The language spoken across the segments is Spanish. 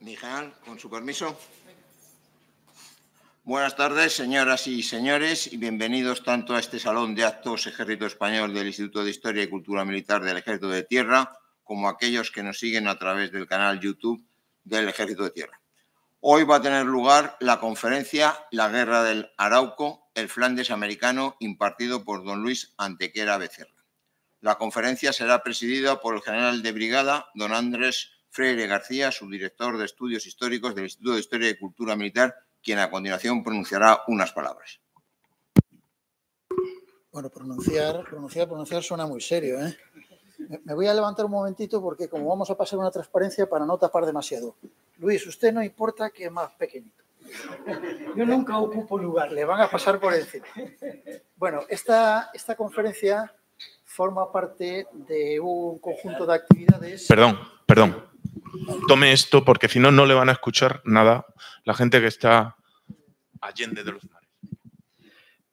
Miguel, con su permiso. Buenas tardes, señoras y señores, y bienvenidos tanto a este Salón de Actos Ejército Español del Instituto de Historia y Cultura Militar del Ejército de Tierra, como a aquellos que nos siguen a través del canal YouTube del Ejército de Tierra. Hoy va a tener lugar la conferencia La Guerra del Arauco, el Flandes americano, impartido por don Luis Antequera Becerra. La conferencia será presidida por el general de brigada, don Andrés Freire García, subdirector de Estudios Históricos del Instituto de Historia y Cultura Militar, quien a continuación pronunciará unas palabras. Bueno, pronunciar suena muy serio, ¿eh? Me voy a levantar un momentito porque como vamos a pasar una transparencia para no tapar demasiado. Luis, usted no importa que es más pequeñito. Yo nunca ocupo lugar. Le van a pasar por encima. Bueno, esta conferencia forma parte de un conjunto de actividades... Perdón. Tome esto porque si no, no le van a escuchar nada la gente que está allende de los mares.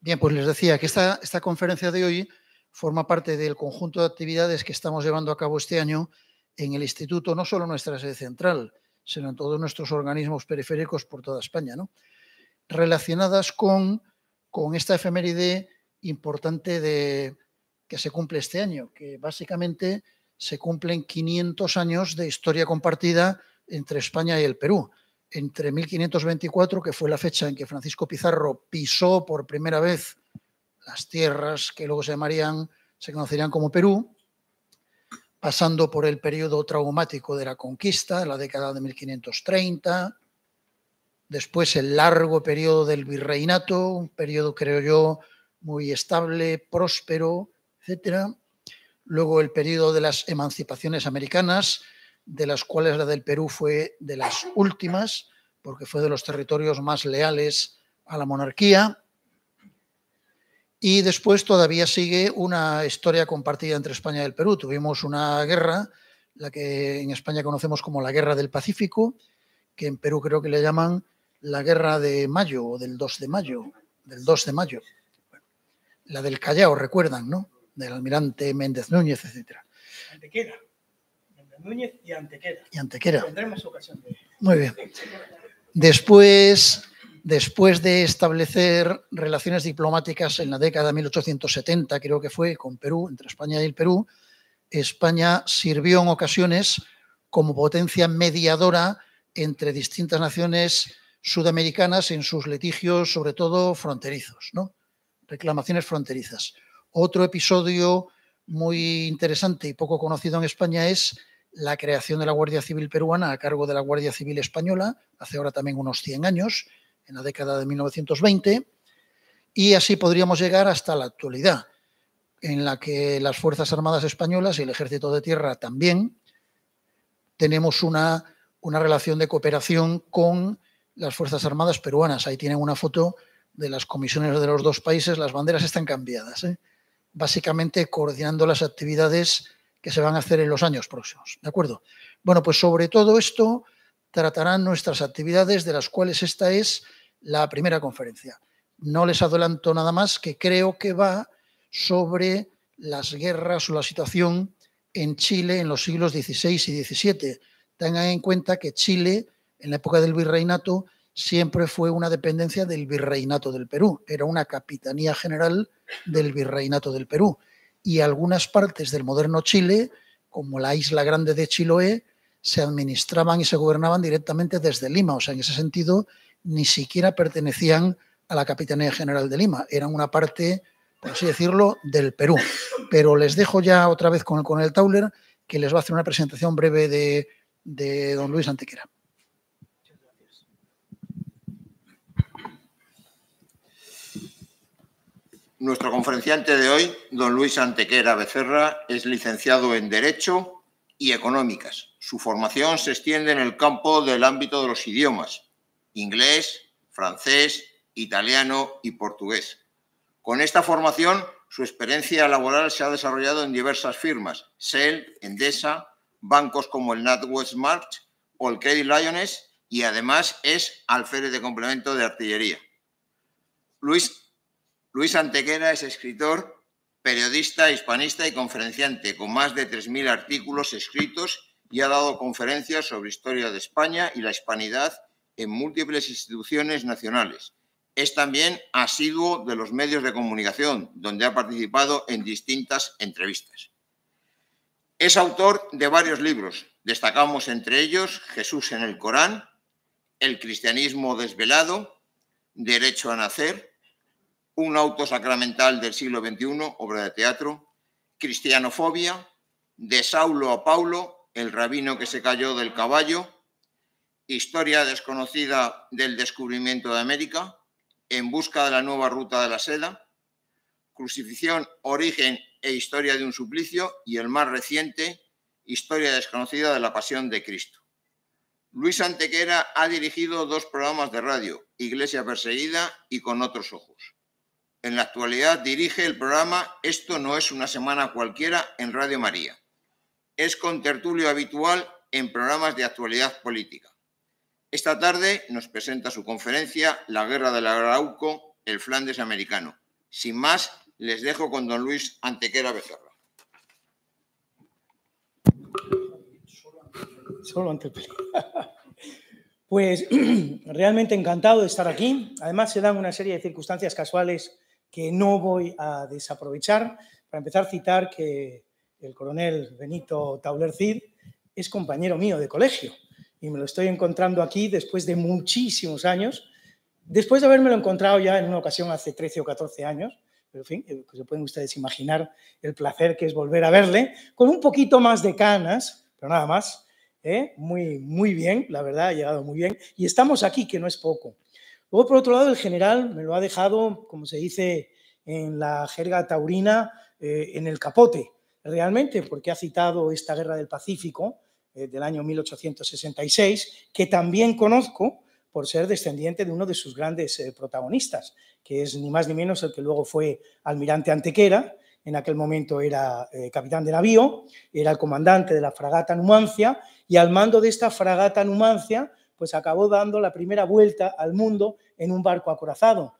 Bien, pues les decía que esta conferencia de hoy forma parte del conjunto de actividades que estamos llevando a cabo este año en el Instituto, no solo en nuestra sede central, sino en todos nuestros organismos periféricos por toda España, ¿no? Relacionadas con esta efeméride importante que se cumple este año, que básicamente se cumplen 500 años de historia compartida entre España y el Perú. Entre 1524, que fue la fecha en que Francisco Pizarro pisó por primera vez las tierras que luego se conocerían como Perú, pasando por el periodo traumático de la conquista, la década de 1530, después el largo periodo del virreinato, un periodo, creo yo, muy estable, próspero, etcétera. Luego el periodo de las emancipaciones americanas, de las cuales la del Perú fue de las últimas, porque fue de los territorios más leales a la monarquía. Y después todavía sigue una historia compartida entre España y el Perú. Tuvimos una guerra, la que en España conocemos como la Guerra del Pacífico, que en Perú creo que le llaman la Guerra de Mayo o del 2 de mayo. Bueno, la del Callao, recuerdan, ¿no? Del almirante Méndez Núñez, etc. Antequera. Méndez Núñez y Antequera. Tendremos ocasión de... Muy bien. Después de establecer relaciones diplomáticas en la década de 1870, creo que fue, con Perú, entre España y el Perú, España sirvió en ocasiones como potencia mediadora entre distintas naciones sudamericanas en sus litigios, sobre todo fronterizos, ¿no? Reclamaciones fronterizas. Otro episodio muy interesante y poco conocido en España es la creación de la Guardia Civil peruana a cargo de la Guardia Civil española, hace ahora también unos 100 años, en la década de 1920, y así podríamos llegar hasta la actualidad, en la que las Fuerzas Armadas españolas y el Ejército de Tierra también tenemos una relación de cooperación con las Fuerzas Armadas peruanas. Ahí tienen una foto de las comisiones de los dos países, las banderas están cambiadas, básicamente coordinando las actividades que se van a hacer en los años próximos, ¿de acuerdo? Bueno, pues sobre todo esto tratarán nuestras actividades, de las cuales esta es la primera conferencia. No les adelanto nada más, que creo que va sobre las guerras o la situación en Chile en los siglos XVI y XVII. Tengan en cuenta que Chile, en la época del virreinato, siempre fue una dependencia del Virreinato del Perú. Era una capitanía general del Virreinato del Perú. Y algunas partes del moderno Chile, como la isla grande de Chiloé, se administraban y se gobernaban directamente desde Lima. O sea, en ese sentido, ni siquiera pertenecían a la Capitanía General de Lima. Eran una parte, por así decirlo, del Perú. Pero les dejo ya otra vez con el coronel Tauler, que les va a hacer una presentación breve de don Luis Antequera. Nuestro conferenciante de hoy, don Luis Antequera Becerra, es licenciado en Derecho y Económicas. Su formación se extiende en el campo del ámbito de los idiomas: inglés, francés, italiano y portugués. Con esta formación, su experiencia laboral se ha desarrollado en diversas firmas: Shell, Endesa, bancos como el NatWest March o el Credit Lyonnais, y además es alférez de complemento de artillería. Luis Antequera es escritor, periodista, hispanista y conferenciante, con más de 3.000 artículos escritos y ha dado conferencias sobre historia de España y la hispanidad en múltiples instituciones nacionales. Es también asiduo de los medios de comunicación, donde ha participado en distintas entrevistas. Es autor de varios libros. Destacamos entre ellos Jesús en el Corán, El cristianismo desvelado, Derecho a nacer, Un auto sacramental del siglo XXI, obra de teatro, Cristianofobia, De Saulo a Paulo, El rabino que se cayó del caballo, Historia desconocida del descubrimiento de América, En busca de la nueva ruta de la seda, Crucifixión, origen e historia de un suplicio, y el más reciente, Historia desconocida de la pasión de Cristo. Luis Antequera ha dirigido 2 programas de radio, Iglesia perseguida y Con otros ojos. En la actualidad dirige el programa Esto no es una semana cualquiera en Radio María. Es contertulio habitual en programas de actualidad política. Esta tarde nos presenta su conferencia La guerra del Arauco, el Flandes americano. Sin más, les dejo con don Luis Antequera Becerra. Solo Antequera. Pues realmente encantado de estar aquí. Además, se dan una serie de circunstancias casuales que no voy a desaprovechar. Para empezar, citar que el coronel Benito Tauler Cid es compañero mío de colegio. Y me lo estoy encontrando aquí después de muchísimos años, después de habérmelo encontrado ya en una ocasión hace 13 o 14 años, pero en fin, se pueden ustedes imaginar el placer que es volver a verle, con un poquito más de canas, pero nada más, muy bien, la verdad, ha llegado muy bien, y estamos aquí, que no es poco. Luego, por otro lado, el general me lo ha dejado, como se dice en la jerga taurina, en el capote, realmente, porque ha citado esta guerra del Pacífico, del año 1866, que también conozco por ser descendiente de uno de sus grandes protagonistas, que es ni más ni menos el que luego fue almirante Antequera. En aquel momento era capitán de navío, era el comandante de la fragata Numancia, y al mando de esta fragata Numancia, pues acabó dando la primera vuelta al mundo en un barco acorazado.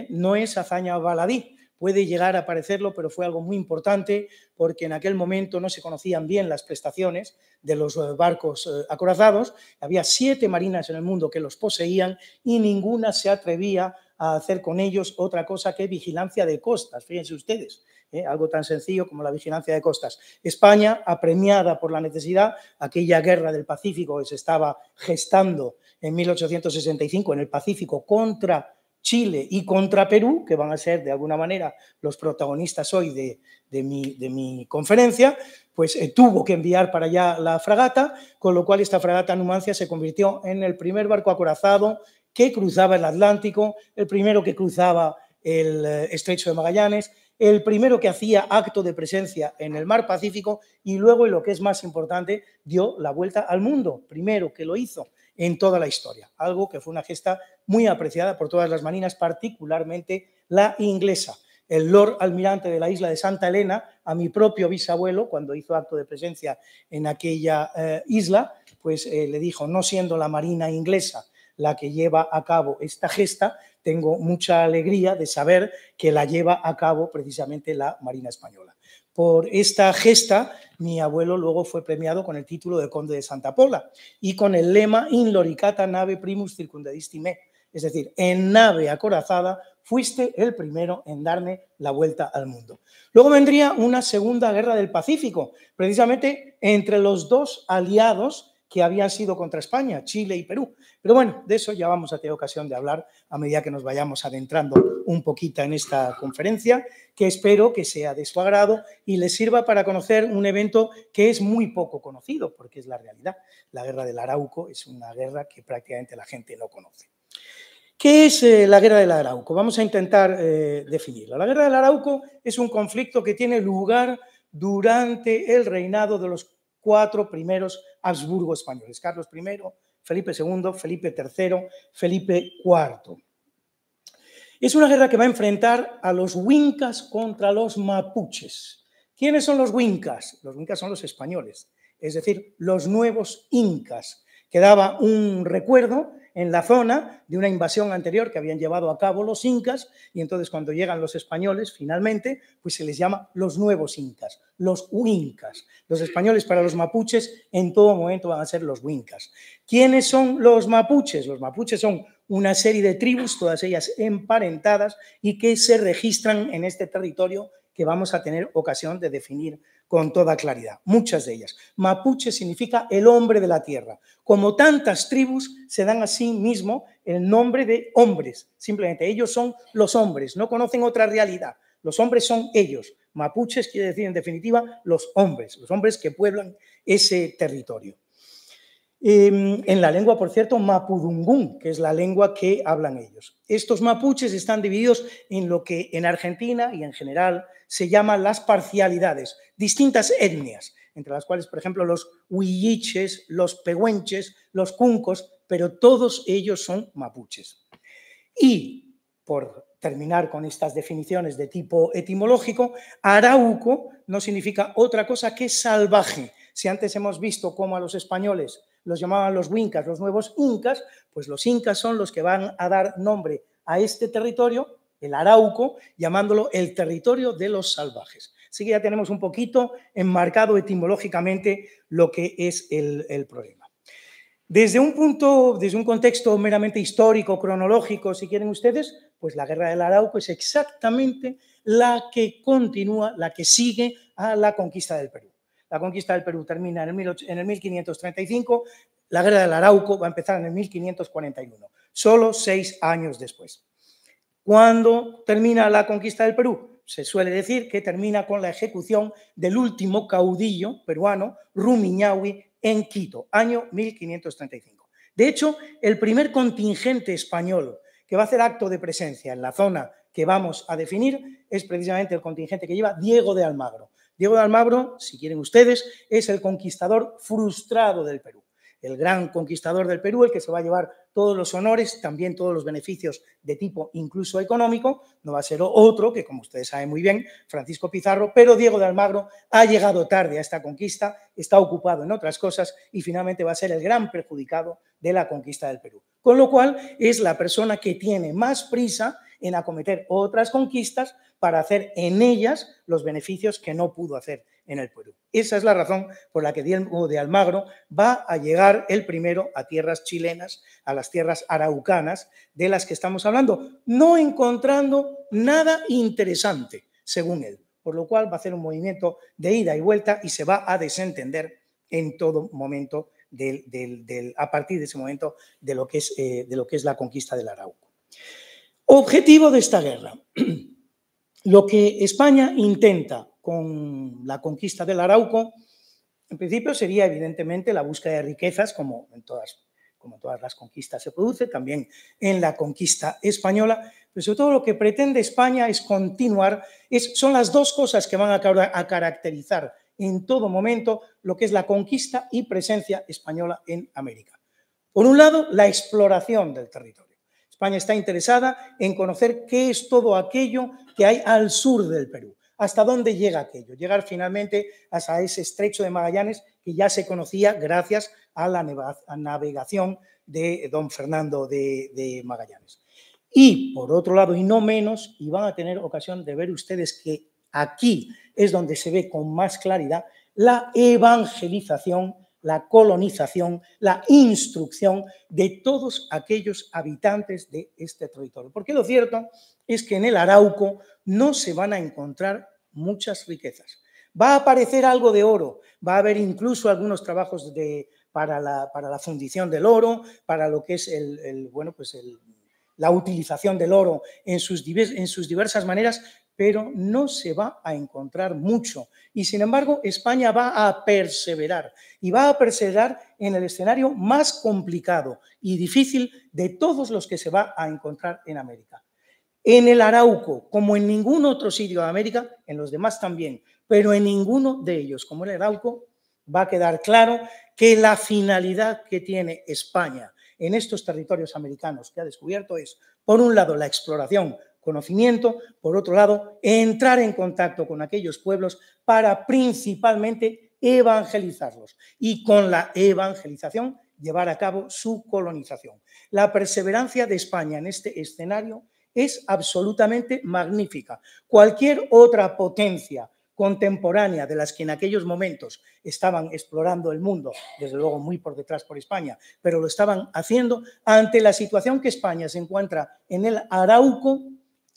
No es hazaña baladí, puede llegar a parecerlo, pero fue algo muy importante porque en aquel momento no se conocían bien las prestaciones de los barcos acorazados. Había 7 marinas en el mundo que los poseían y ninguna se atrevía a hacer con ellos otra cosa que vigilancia de costas. Fíjense ustedes, algo tan sencillo como la vigilancia de costas. España, apremiada por la necesidad, aquella guerra del Pacífico que se estaba gestando en 1865 en el Pacífico contra Chile y contra Perú, que van a ser de alguna manera los protagonistas hoy de mi conferencia, pues tuvo que enviar para allá la fragata, con lo cual esta fragata Numancia se convirtió en el primer barco acorazado que cruzaba el Atlántico, el primero que cruzaba el Estrecho de Magallanes, el primero que hacía acto de presencia en el mar Pacífico y luego, y lo que es más importante, dio la vuelta al mundo, primero que lo hizo en toda la historia, algo que fue una gesta muy apreciada por todas las marinas, particularmente la inglesa. El Lord Almirante de la isla de Santa Elena, a mi propio bisabuelo, cuando hizo acto de presencia en aquella isla, pues le dijo, no siendo la marina inglesa la que lleva a cabo esta gesta, tengo mucha alegría de saber que la lleva a cabo precisamente la Marina Española. Por esta gesta, mi abuelo luego fue premiado con el título de Conde de Santa Pola y con el lema In loricata nave primus circundadisti me, es decir, en nave acorazada fuiste el primero en darme la vuelta al mundo. Luego vendría una segunda guerra del Pacífico, precisamente entre los 2 aliados que habían sido contra España, Chile y Perú. Pero bueno, de eso ya vamos a tener ocasión de hablar a medida que nos vayamos adentrando un poquito en esta conferencia, que espero que sea de su agrado y les sirva para conocer un evento que es muy poco conocido, porque es la realidad. La guerra del Arauco es una guerra que prácticamente la gente no conoce. ¿Qué es la guerra del Arauco? Vamos a intentar definirla. La guerra del Arauco es un conflicto que tiene lugar durante el reinado de los 4 primeros Habsburgo españoles, Carlos I, Felipe II, Felipe III, Felipe IV. Es una guerra que va a enfrentar a los Wincas contra los mapuches. ¿Quiénes son los Wincas? Los Wincas son los españoles, es decir, los nuevos incas, que daba un recuerdo en la zona de una invasión anterior que habían llevado a cabo los incas, y entonces cuando llegan los españoles, finalmente, pues se les llama los nuevos incas, los huincas. Los españoles para los mapuches en todo momento van a ser los huincas. ¿Quiénes son los mapuches? Los mapuches son una serie de tribus, todas ellas emparentadas y que se registran en este territorio que vamos a tener ocasión de definir con toda claridad, muchas de ellas. Mapuche significa el hombre de la tierra. Como tantas tribus, se dan a sí mismo el nombre de hombres. Simplemente ellos son los hombres, no conocen otra realidad. Los hombres son ellos. Mapuches quiere decir, en definitiva, los hombres que pueblan ese territorio. En la lengua, por cierto, mapudungún, que es la lengua que hablan ellos. Estos mapuches están divididos en lo que en Argentina y en general se llaman las parcialidades, distintas etnias, entre las cuales, por ejemplo, los huilliches, los pehuenches, los cuncos, pero todos ellos son mapuches. Y, por terminar con estas definiciones de tipo etimológico, arauco no significa otra cosa que salvaje. Si antes hemos visto cómo a los españoles los llamaban los huincas, los nuevos incas, pues los incas son los que van a dar nombre a este territorio, el Arauco, llamándolo el territorio de los salvajes. Así que ya tenemos un poquito enmarcado etimológicamente lo que es el problema. Desde un contexto meramente histórico, cronológico, si quieren ustedes, pues la guerra del Arauco es exactamente la que continúa, la que sigue a la conquista del Perú. La conquista del Perú termina en el 1535, la guerra del Arauco va a empezar en el 1541, solo 6 años después. ¿Cuándo termina la conquista del Perú? Se suele decir que termina con la ejecución del último caudillo peruano, Rumiñahui, en Quito, año 1535. De hecho, el primer contingente español que va a hacer acto de presencia en la zona que vamos a definir es precisamente el contingente que lleva Diego de Almagro. Diego de Almagro, si quieren ustedes, es el conquistador frustrado del Perú, el gran conquistador del Perú, el que se va a llevar todos los honores, también todos los beneficios de tipo incluso económico. No va a ser otro que, como ustedes saben muy bien, Francisco Pizarro, pero Diego de Almagro ha llegado tarde a esta conquista, está ocupado en otras cosas y finalmente va a ser el gran perjudicado de la conquista del Perú. Con lo cual es la persona que tiene más prisa en acometer otras conquistas para hacer en ellas los beneficios que no pudo hacer en el Perú. Esa es la razón por la que Diego de Almagro va a llegar el primero a tierras chilenas, a las tierras araucanas de las que estamos hablando, no encontrando nada interesante, según él, por lo cual va a hacer un movimiento de ida y vuelta y se va a desentender en todo momento a partir de ese momento de lo que es la conquista del Arauco. Objetivo de esta guerra. Lo que España intenta con la conquista del Arauco, en principio sería evidentemente la búsqueda de riquezas, como todas las conquistas se produce, también en la conquista española, pero sobre todo lo que pretende España es continuar, son las dos cosas que van a caracterizar en todo momento lo que es la conquista y presencia española en América. Por un lado, la exploración del territorio. España está interesada en conocer qué es todo aquello que hay al sur del Perú, hasta dónde llega aquello, llegar finalmente hasta ese estrecho de Magallanes que ya se conocía gracias a la navegación de don Fernando de Magallanes. Y por otro lado, y no menos, y van a tener ocasión de ver ustedes que aquí es donde se ve con más claridad la evangelización, la colonización, la instrucción de todos aquellos habitantes de este territorio. Porque lo cierto es que en el Arauco no se van a encontrar muchas riquezas. Va a aparecer algo de oro, va a haber incluso algunos trabajos para la fundición del oro, para lo que es la utilización del oro en sus diversas maneras, pero no se va a encontrar mucho. Y sin embargo, España va a perseverar, y va a perseverar en el escenario más complicado y difícil de todos los que se va a encontrar en América. En el Arauco, como en ningún otro sitio de América, en los demás también, pero en ninguno de ellos, como en el Arauco, va a quedar claro que la finalidad que tiene España en estos territorios americanos que ha descubierto es, por un lado, la exploración, conocimiento, por otro lado, entrar en contacto con aquellos pueblos para principalmente evangelizarlos y con la evangelización llevar a cabo su colonización. La perseverancia de España en este escenario es absolutamente magnífica. Cualquier otra potencia contemporánea de las que en aquellos momentos estaban explorando el mundo, desde luego muy por detrás por España, pero lo estaban haciendo, ante la situación que España se encuentra en el Arauco,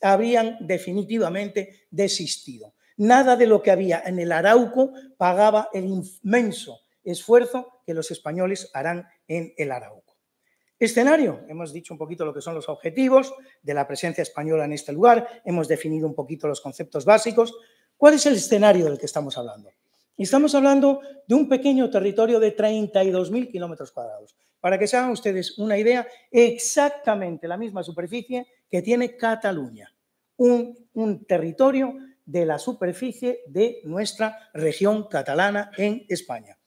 habrían definitivamente desistido. Nada de lo que había en el Arauco pagaba el inmenso esfuerzo que los españoles harán en el Arauco. Escenario, hemos dicho un poquito lo que son los objetivos de la presencia española en este lugar, hemos definido un poquito los conceptos básicos. ¿Cuál es el escenario del que estamos hablando? Estamos hablando de un pequeño territorio de 32.000 kilómetros cuadrados. Para que se hagan ustedes una idea, exactamente la misma superficie que tiene Cataluña, un territorio de la superficie de nuestra región catalana en España,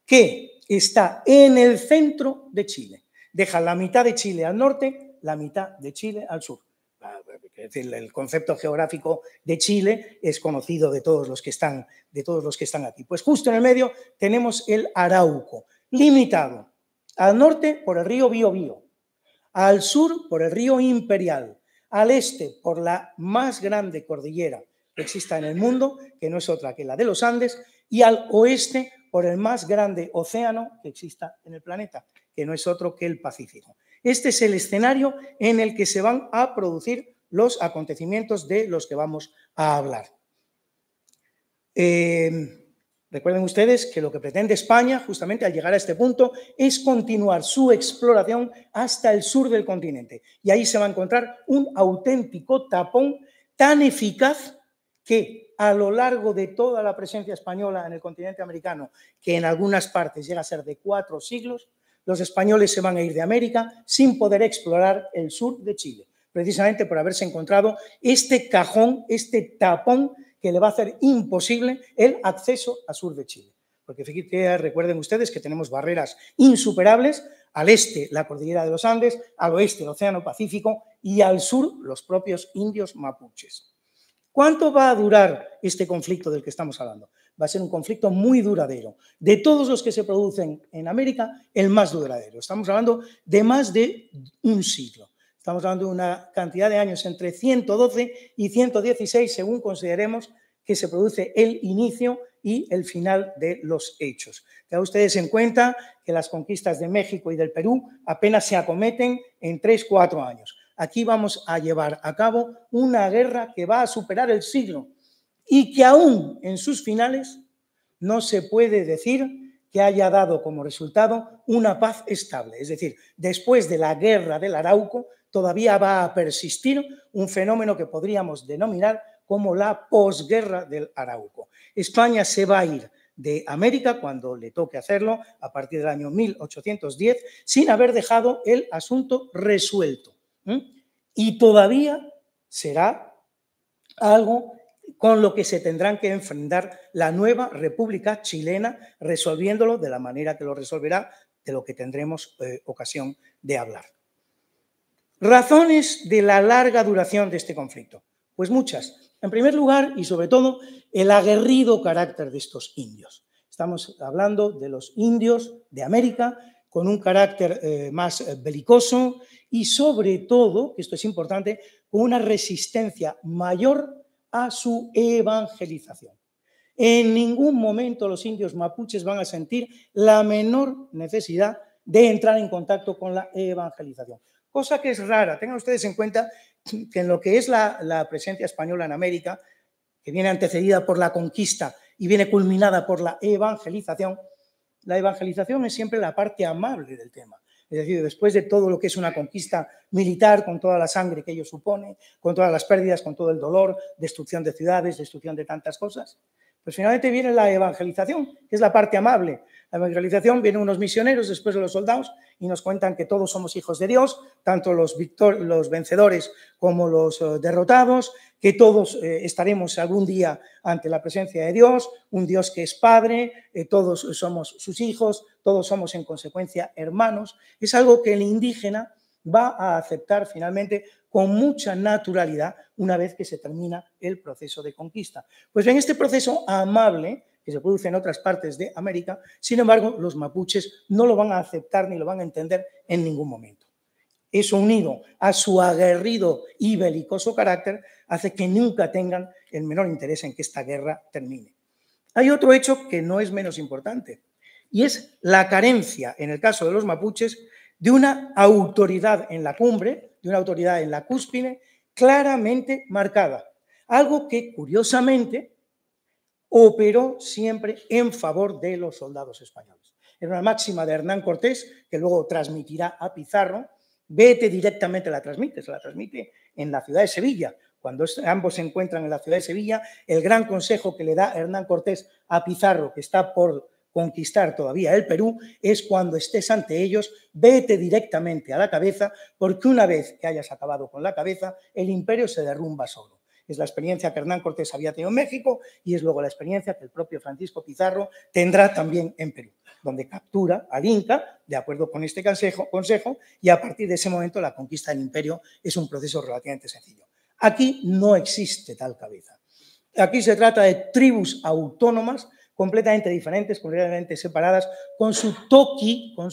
que está en el centro de Chile. Deja la mitad de Chile al norte, la mitad de Chile al sur. Es decir, el concepto geográfico de Chile es conocido de todos los que están aquí. Pues justo en el medio tenemos el Arauco, limitado al norte por el río Biobío, al sur por el río Imperial, al este por la más grande cordillera que exista en el mundo, que no es otra que la de los Andes, y al oeste por el más grande océano que exista en el planeta, que no es otro que el Pacífico. Este es el escenario en el que se van a producir los acontecimientos de los que vamos a hablar. Recuerden ustedes que lo que pretende España, justamente al llegar a este punto, es continuar su exploración hasta el sur del continente. Y ahí se va a encontrar un auténtico tapón tan eficaz que a lo largo de toda la presencia española en el continente americano, que en algunas partes llega a ser de 4 siglos, los españoles se van a ir de América sin poder explorar el sur de Chile, precisamente por haberse encontrado este cajón, este tapón que le va a hacer imposible el acceso al sur de Chile. Porque fíjense, recuerden ustedes que tenemos barreras insuperables, al este la cordillera de los Andes, al oeste el Océano Pacífico y al sur los propios indios mapuches. ¿Cuánto va a durar este conflicto del que estamos hablando? Va a ser un conflicto muy duradero. De todos los que se producen en América, el más duradero. Estamos hablando de más de un siglo. Estamos hablando de una cantidad de años entre 112 y 116, según consideremos que se produce el inicio y el final de los hechos. Tengan ustedes en cuenta que las conquistas de México y del Perú apenas se acometen en 3-4 años. Aquí vamos a llevar a cabo una guerra que va a superar el siglo y que aún en sus finales no se puede decir que haya dado como resultado una paz estable. Es decir, después de la guerra del Arauco, todavía va a persistir un fenómeno que podríamos denominar como la posguerra del Arauco. España se va a ir de América, cuando le toque hacerlo, a partir del año 1810, sin haber dejado el asunto resuelto. Y todavía será algo con lo que se tendrán que enfrentar la nueva República Chilena, resolviéndolo de la manera que lo resolverá, de lo que tendremos ocasión de hablar. Razones de la larga duración de este conflicto. Pues muchas. En primer lugar, y sobre todo, el aguerrido carácter de estos indios. Estamos hablando de los indios de América, con un carácter más belicoso y, sobre todo, que esto es importante, con una resistencia mayor a su evangelización. En ningún momento los indios mapuches van a sentir la menor necesidad de entrar en contacto con la evangelización. Cosa que es rara. Tengan ustedes en cuenta que en lo que es la presencia española en América, que viene antecedida por la conquista y viene culminada por la evangelización es siempre la parte amable del tema. Es decir, después de todo lo que es una conquista militar, con toda la sangre que ello supone, con todas las pérdidas, con todo el dolor, destrucción de ciudades, destrucción de tantas cosas, pues finalmente viene la evangelización, que es la parte amable. La evangelización, vienen unos misioneros después de los soldados y nos cuentan que todos somos hijos de Dios, tanto los vencedores como los derrotados, que todos estaremos algún día ante la presencia de Dios, un Dios que es Padre, todos somos sus hijos, todos somos en consecuencia hermanos. Es algo que el indígena va a aceptar finalmente con mucha naturalidad una vez que se termina el proceso de conquista. Pues en este proceso amable que se produce en otras partes de América. Sin embargo, los mapuches no lo van a aceptar ni lo van a entender en ningún momento. Eso, unido a su aguerrido y belicoso carácter, hace que nunca tengan el menor interés en que esta guerra termine. Hay otro hecho que no es menos importante, y es la carencia, en el caso de los mapuches, de una autoridad en la cumbre, de una autoridad en la cúspide, claramente marcada. Algo que, curiosamente, operó siempre en favor de los soldados españoles. Era una máxima de Hernán Cortés, que luego transmitirá a Pizarro. Bete directamente se la transmite en la ciudad de Sevilla. Cuando ambos se encuentran en la ciudad de Sevilla, el gran consejo que le da Hernán Cortés a Pizarro, que está por conquistar todavía el Perú, es: cuando estés ante ellos, vete directamente a la cabeza, porque una vez que hayas acabado con la cabeza, el imperio se derrumba solo. Es la experiencia que Hernán Cortés había tenido en México y es luego la experiencia que el propio Francisco Pizarro tendrá también en Perú, donde captura al Inca, de acuerdo con este consejo, y a partir de ese momento la conquista del imperio es un proceso relativamente sencillo. Aquí no existe tal cabeza. Aquí se trata de tribus autónomas, completamente diferentes, completamente separadas, con su toqui, con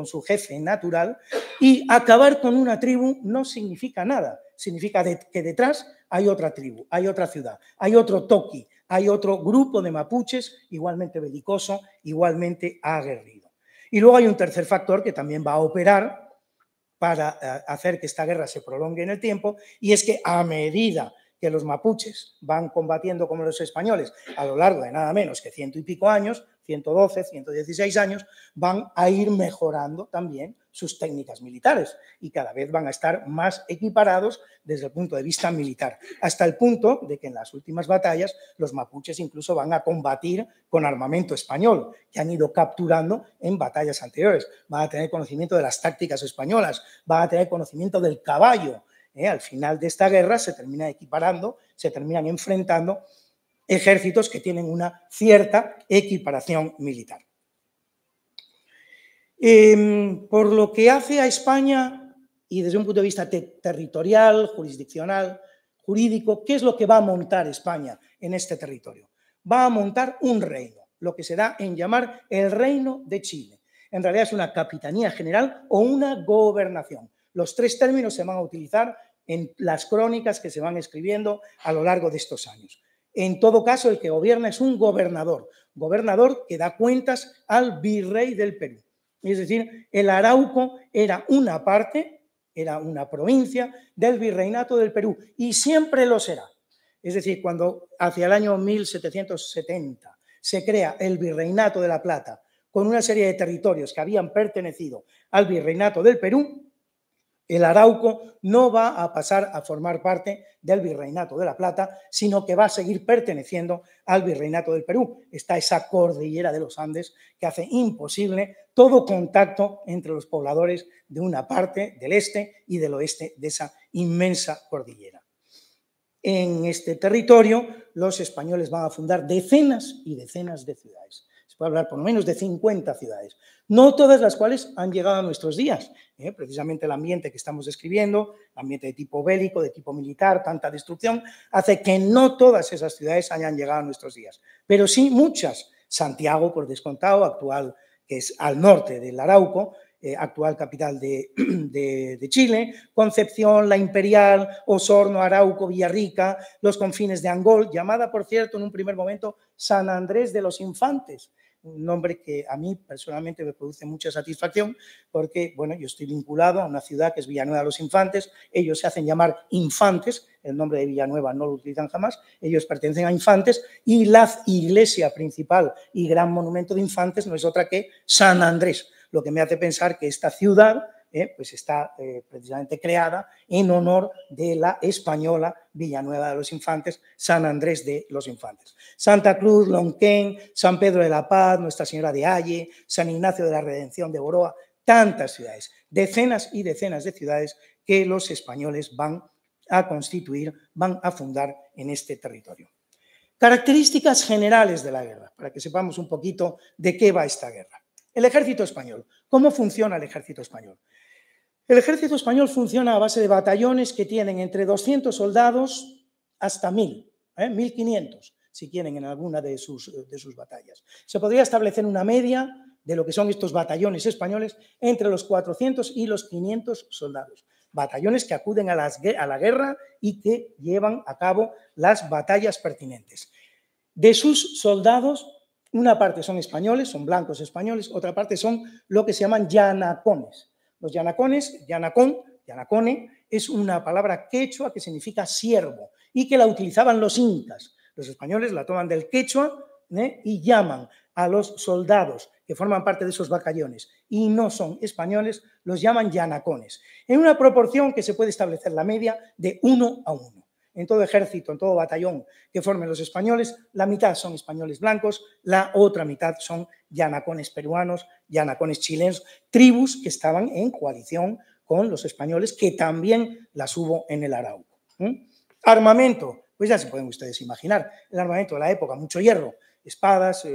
su jefe natural, y acabar con una tribu no significa nada. Significa que detrás hay otra tribu, hay otra ciudad, hay otro toqui, hay otro grupo de mapuches igualmente belicoso, igualmente aguerrido. Y luego hay un tercer factor que también va a operar para hacer que esta guerra se prolongue en el tiempo, y es que a medida que los mapuches van combatiendo como los españoles a lo largo de nada menos que 100 y pico años, 112, 116 años, van a ir mejorando también sus técnicas militares y cada vez van a estar más equiparados desde el punto de vista militar, hasta el punto de que en las últimas batallas los mapuches incluso van a combatir con armamento español que han ido capturando en batallas anteriores. Van a tener conocimiento de las tácticas españolas, van a tener conocimiento del caballo. Al final de esta guerra se termina equiparando, se terminan enfrentando ejércitos que tienen una cierta equiparación militar. Por lo que hace a España, y desde un punto de vista territorial, jurisdiccional, jurídico, ¿qué es lo que va a montar España en este territorio? Va a montar un reino, lo que se da en llamar el Reino de Chile. En realidad es una capitanía general o una gobernación. Los tres términos se van a utilizar en las crónicas que se van escribiendo a lo largo de estos años. En todo caso, el que gobierna es un gobernador que da cuentas al virrey del Perú. Es decir, el Arauco era una parte, era una provincia del virreinato del Perú y siempre lo será. Es decir, cuando hacia el año 1770 se crea el Virreinato de la Plata con una serie de territorios que habían pertenecido al virreinato del Perú, el Arauco no va a pasar a formar parte del Virreinato de la Plata, sino que va a seguir perteneciendo al Virreinato del Perú. Está esa cordillera de los Andes que hace imposible todo contacto entre los pobladores de una parte del este y del oeste de esa inmensa cordillera. En este territorio, los españoles van a fundar decenas y decenas de ciudades. Se puede hablar por lo menos de 50 ciudades, no todas las cuales han llegado a nuestros días. Precisamente el ambiente que estamos describiendo, ambiente de tipo bélico, de tipo militar, tanta destrucción, hace que no todas esas ciudades hayan llegado a nuestros días, pero sí muchas. Santiago, por descontado, actual, que es al norte del Arauco, actual capital de Chile, Concepción, La Imperial, Osorno, Arauco, Villarrica, los confines de Angol, llamada, por cierto, en un primer momento San Andrés de los Infantes, un nombre que a mí personalmente me produce mucha satisfacción porque, bueno, yo estoy vinculado a una ciudad que es Villanueva de los Infantes, ellos se hacen llamar Infantes, el nombre de Villanueva no lo utilizan jamás, ellos pertenecen a Infantes y la iglesia principal y gran monumento de Infantes no es otra que San Andrés, lo que me hace pensar que esta ciudad pues está precisamente creada en honor de la española Villanueva de los Infantes, San Andrés de los Infantes. Santa Cruz, Lonquén, San Pedro de la Paz, Nuestra Señora de Halle, San Ignacio de la Redención de Boroa, tantas ciudades, decenas y decenas de ciudades que los españoles van a constituir, van a fundar en este territorio. Características generales de la guerra, para que sepamos un poquito de qué va esta guerra. El ejército español. ¿Cómo funciona el ejército español? El ejército español funciona a base de batallones que tienen entre 200 soldados hasta 1000, 1500. si quieren, en alguna de sus batallas. Se podría establecer una media de lo que son estos batallones españoles entre los 400 y los 500 soldados. Batallones que acuden a la guerra y que llevan a cabo las batallas pertinentes. De sus soldados, una parte son españoles, son blancos españoles, otra parte son lo que se llaman yanacones. Los yanacones, yanacone, es una palabra quechua que significa siervo y que la utilizaban los incas. Los españoles la toman del quechua y llaman a los soldados que forman parte de esos batallones y no son españoles, los llaman yanacones, en una proporción que se puede establecer la media de 1 a 1. En todo ejército, en todo batallón que formen los españoles, la mitad son españoles blancos, la otra mitad son yanacones peruanos, yanacones chilenos, tribus que estaban en coalición con los españoles, que también las hubo en el Arauco. Armamento, pues ya se pueden ustedes imaginar, el armamento de la época, mucho hierro, espadas,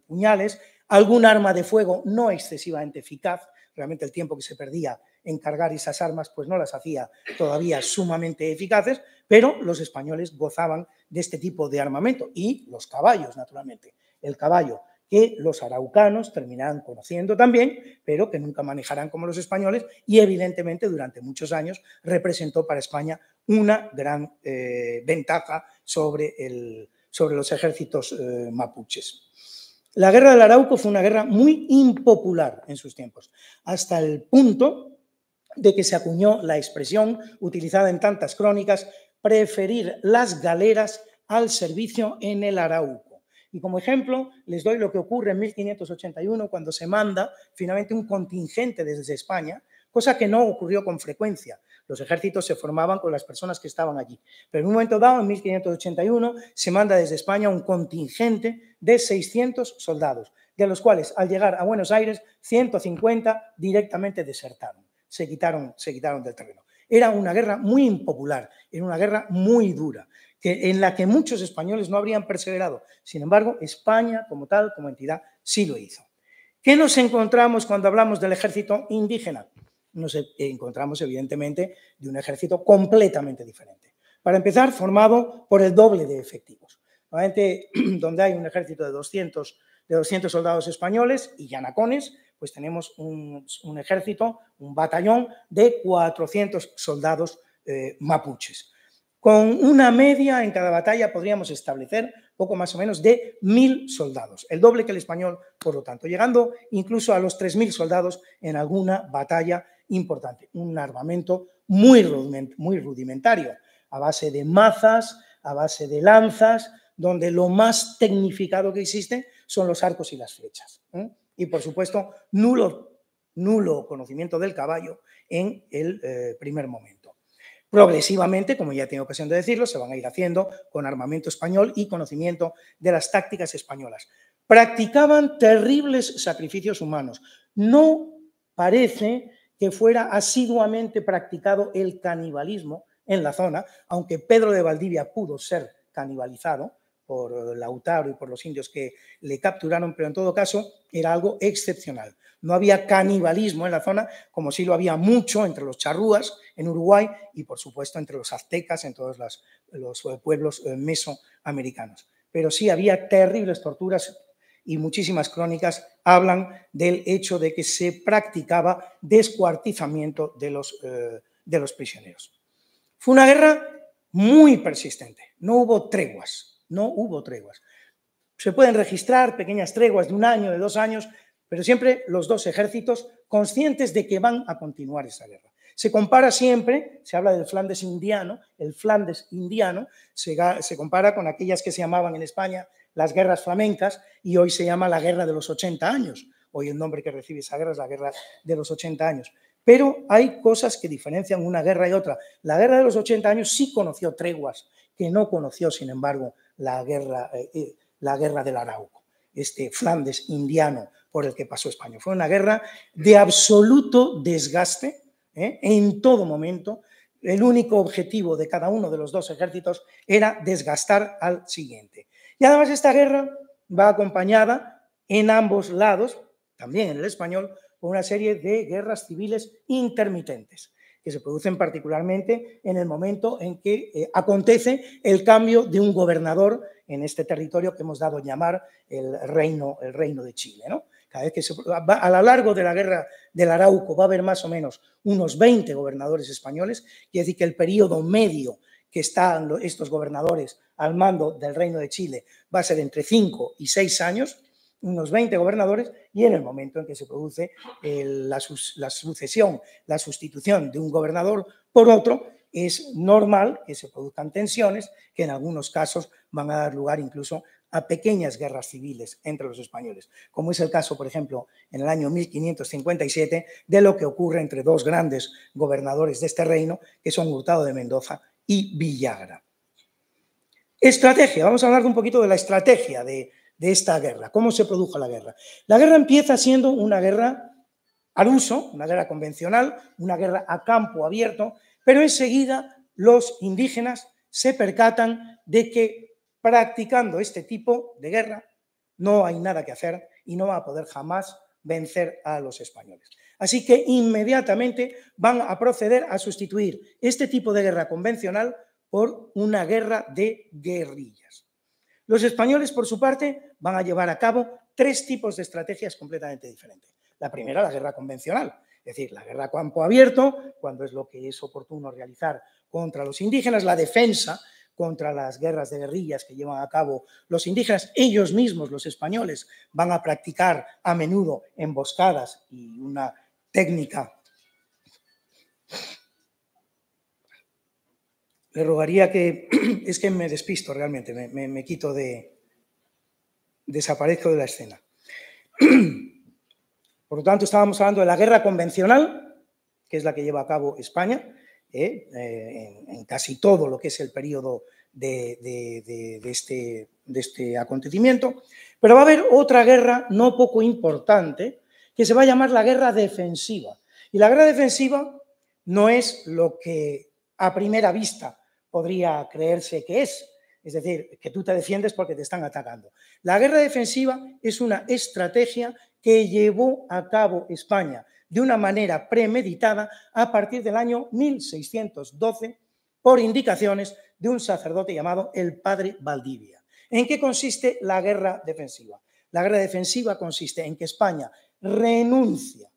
puñales, algún arma de fuego no excesivamente eficaz, realmente el tiempo que se perdía en cargar esas armas pues no las hacía todavía sumamente eficaces, pero los españoles gozaban de este tipo de armamento y los caballos, naturalmente. El caballo que los araucanos terminarán conociendo también, pero que nunca manejarán como los españoles y evidentemente durante muchos años representó para España una gran ventaja sobre los ejércitos mapuches. La guerra del Arauco fue una guerra muy impopular en sus tiempos, hasta el punto de que se acuñó la expresión utilizada en tantas crónicas, preferir las galeras al servicio en el Arauco. Y como ejemplo les doy lo que ocurre en 1581 cuando se manda finalmente un contingente desde España, cosa que no ocurrió con frecuencia. Los ejércitos se formaban con las personas que estaban allí. Pero en un momento dado, en 1581, se manda desde España un contingente de 600 soldados, de los cuales al llegar a Buenos Aires, 150 directamente desertaron, se quitaron del terreno. Era una guerra muy impopular, era una guerra muy dura, en la que muchos españoles no habrían perseverado. Sin embargo, España como tal, como entidad, sí lo hizo. ¿Qué nos encontramos cuando hablamos del ejército indígena? Nos encontramos evidentemente de un ejército completamente diferente. Para empezar, formado por el doble de efectivos. Normalmente, donde hay un ejército de 200 soldados españoles y yanacones, pues tenemos un ejército, un batallón de 400 soldados mapuches. Con una media en cada batalla podríamos establecer poco más o menos de 1000 soldados, el doble que el español, por lo tanto, llegando incluso a los 3000 soldados en alguna batalla importante. Un armamento muy rudimentario, a base de mazas, a base de lanzas, donde lo más tecnificado que existe son los arcos y las flechas. Y, por supuesto, nulo conocimiento del caballo en el primer momento. Progresivamente, como ya tengo ocasión de decirlo, se van a ir haciendo con armamento español y conocimiento de las tácticas españolas. Practicaban terribles sacrificios humanos. No parece que fuera asiduamente practicado el canibalismo en la zona, aunque Pedro de Valdivia pudo ser canibalizado por Lautaro y por los indios que le capturaron, pero en todo caso era algo excepcional. No había canibalismo en la zona, como sí lo había mucho entre los charrúas en Uruguay y, por supuesto, entre los aztecas, en todos los pueblos mesoamericanos. Pero sí había terribles torturas y muchísimas crónicas hablan del hecho de que se practicaba descuartizamiento de los prisioneros. Fue una guerra muy persistente, no hubo treguas. Se pueden registrar pequeñas treguas de 1 año, de 2 años, pero siempre los dos ejércitos conscientes de que van a continuar esa guerra. Se compara siempre, se habla del Flandes indiano, el Flandes indiano se compara con aquellas que se llamaban en España las guerras flamencas y hoy se llama la guerra de los 80 años. Hoy el nombre que recibe esa guerra es la guerra de los 80 años. Pero hay cosas que diferencian una guerra y otra. La guerra de los 80 años sí conoció treguas, que no conoció, sin embargo, la guerra del Arauco, este Flandes indiano por el que pasó España. Fue una guerra de absoluto desgaste, en todo momento. El único objetivo de cada uno de los dos ejércitos era desgastar al siguiente. Y además esta guerra va acompañada en ambos lados, también en el español, por una serie de guerras civiles intermitentes, que se producen particularmente en el momento en que acontece el cambio de un gobernador en este territorio que hemos dado a llamar el Reino de Chile, ¿no? Cada vez que a lo largo de la guerra del Arauco va a haber más o menos unos 20 gobernadores españoles, quiere decir que el periodo medio que están estos gobernadores al mando del Reino de Chile va a ser entre 5 y 6 años, unos 20 gobernadores, y en el momento en que se produce la sucesión, la sustitución de un gobernador por otro, es normal que se produzcan tensiones que en algunos casos van a dar lugar incluso a pequeñas guerras civiles entre los españoles, como es el caso, por ejemplo, en el año 1557, de lo que ocurre entre dos grandes gobernadores de este reino, que son Hurtado de Mendoza y Villagra. Estrategia, vamos a hablar un poquito de la estrategia de esta guerra, cómo se produjo la guerra. La guerra empieza siendo una guerra al uso, una guerra convencional, una guerra a campo abierto, pero enseguida los indígenas se percatan de que practicando este tipo de guerra no hay nada que hacer y no va a poder jamás vencer a los españoles. Así que inmediatamente van a proceder a sustituir este tipo de guerra convencional por una guerra de guerrillas. Los españoles, por su parte, van a llevar a cabo 3 tipos de estrategias completamente diferentes. La primera, la guerra convencional, es decir, la guerra a campo abierto, cuando es lo que es oportuno realizar contra los indígenas, la defensa contra las guerras de guerrillas que llevan a cabo los indígenas. Ellos mismos, los españoles, van a practicar a menudo emboscadas y una técnica. Le rogaría que, es que me despisto realmente, me quito desaparezco de la escena. Por lo tanto, estábamos hablando de la guerra convencional, que es la que lleva a cabo España, en casi todo lo que es el periodo de este acontecimiento, pero va a haber otra guerra no poco importante, que se va a llamar la guerra defensiva. Y la guerra defensiva no es lo que a primera vista podría creerse que es decir, que tú te defiendes porque te están atacando. La guerra defensiva es una estrategia que llevó a cabo España de una manera premeditada a partir del año 1612 por indicaciones de un sacerdote llamado el padre Valdivia. ¿En qué consiste la guerra defensiva? La guerra defensiva consiste en que España renuncia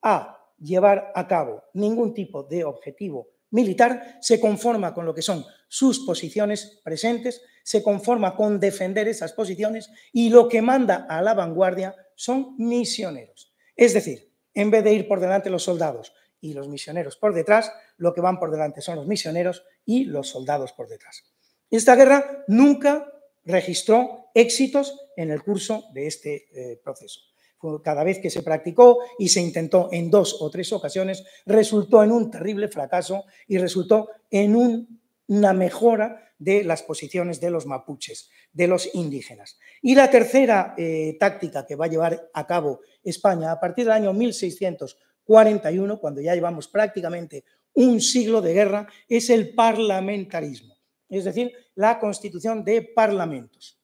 a llevar a cabo ningún tipo de objetivo militar, se conforma con lo que son sus posiciones presentes, se conforma con defender esas posiciones y lo que manda a la vanguardia son misioneros. Es decir, en vez de ir por delante los soldados y los misioneros por detrás, lo que van por delante son los misioneros y los soldados por detrás. Esta guerra nunca registró éxitos en el curso de este proceso. Cada vez que se practicó y se intentó en 2 o 3 ocasiones, resultó en un terrible fracaso y resultó en una mejora de las posiciones de los mapuches, de los indígenas. Y la tercera táctica que va a llevar a cabo España a partir del año 1641, cuando ya llevamos prácticamente un siglo de guerra, es el parlamentarismo, es decir, la constitución de parlamentos,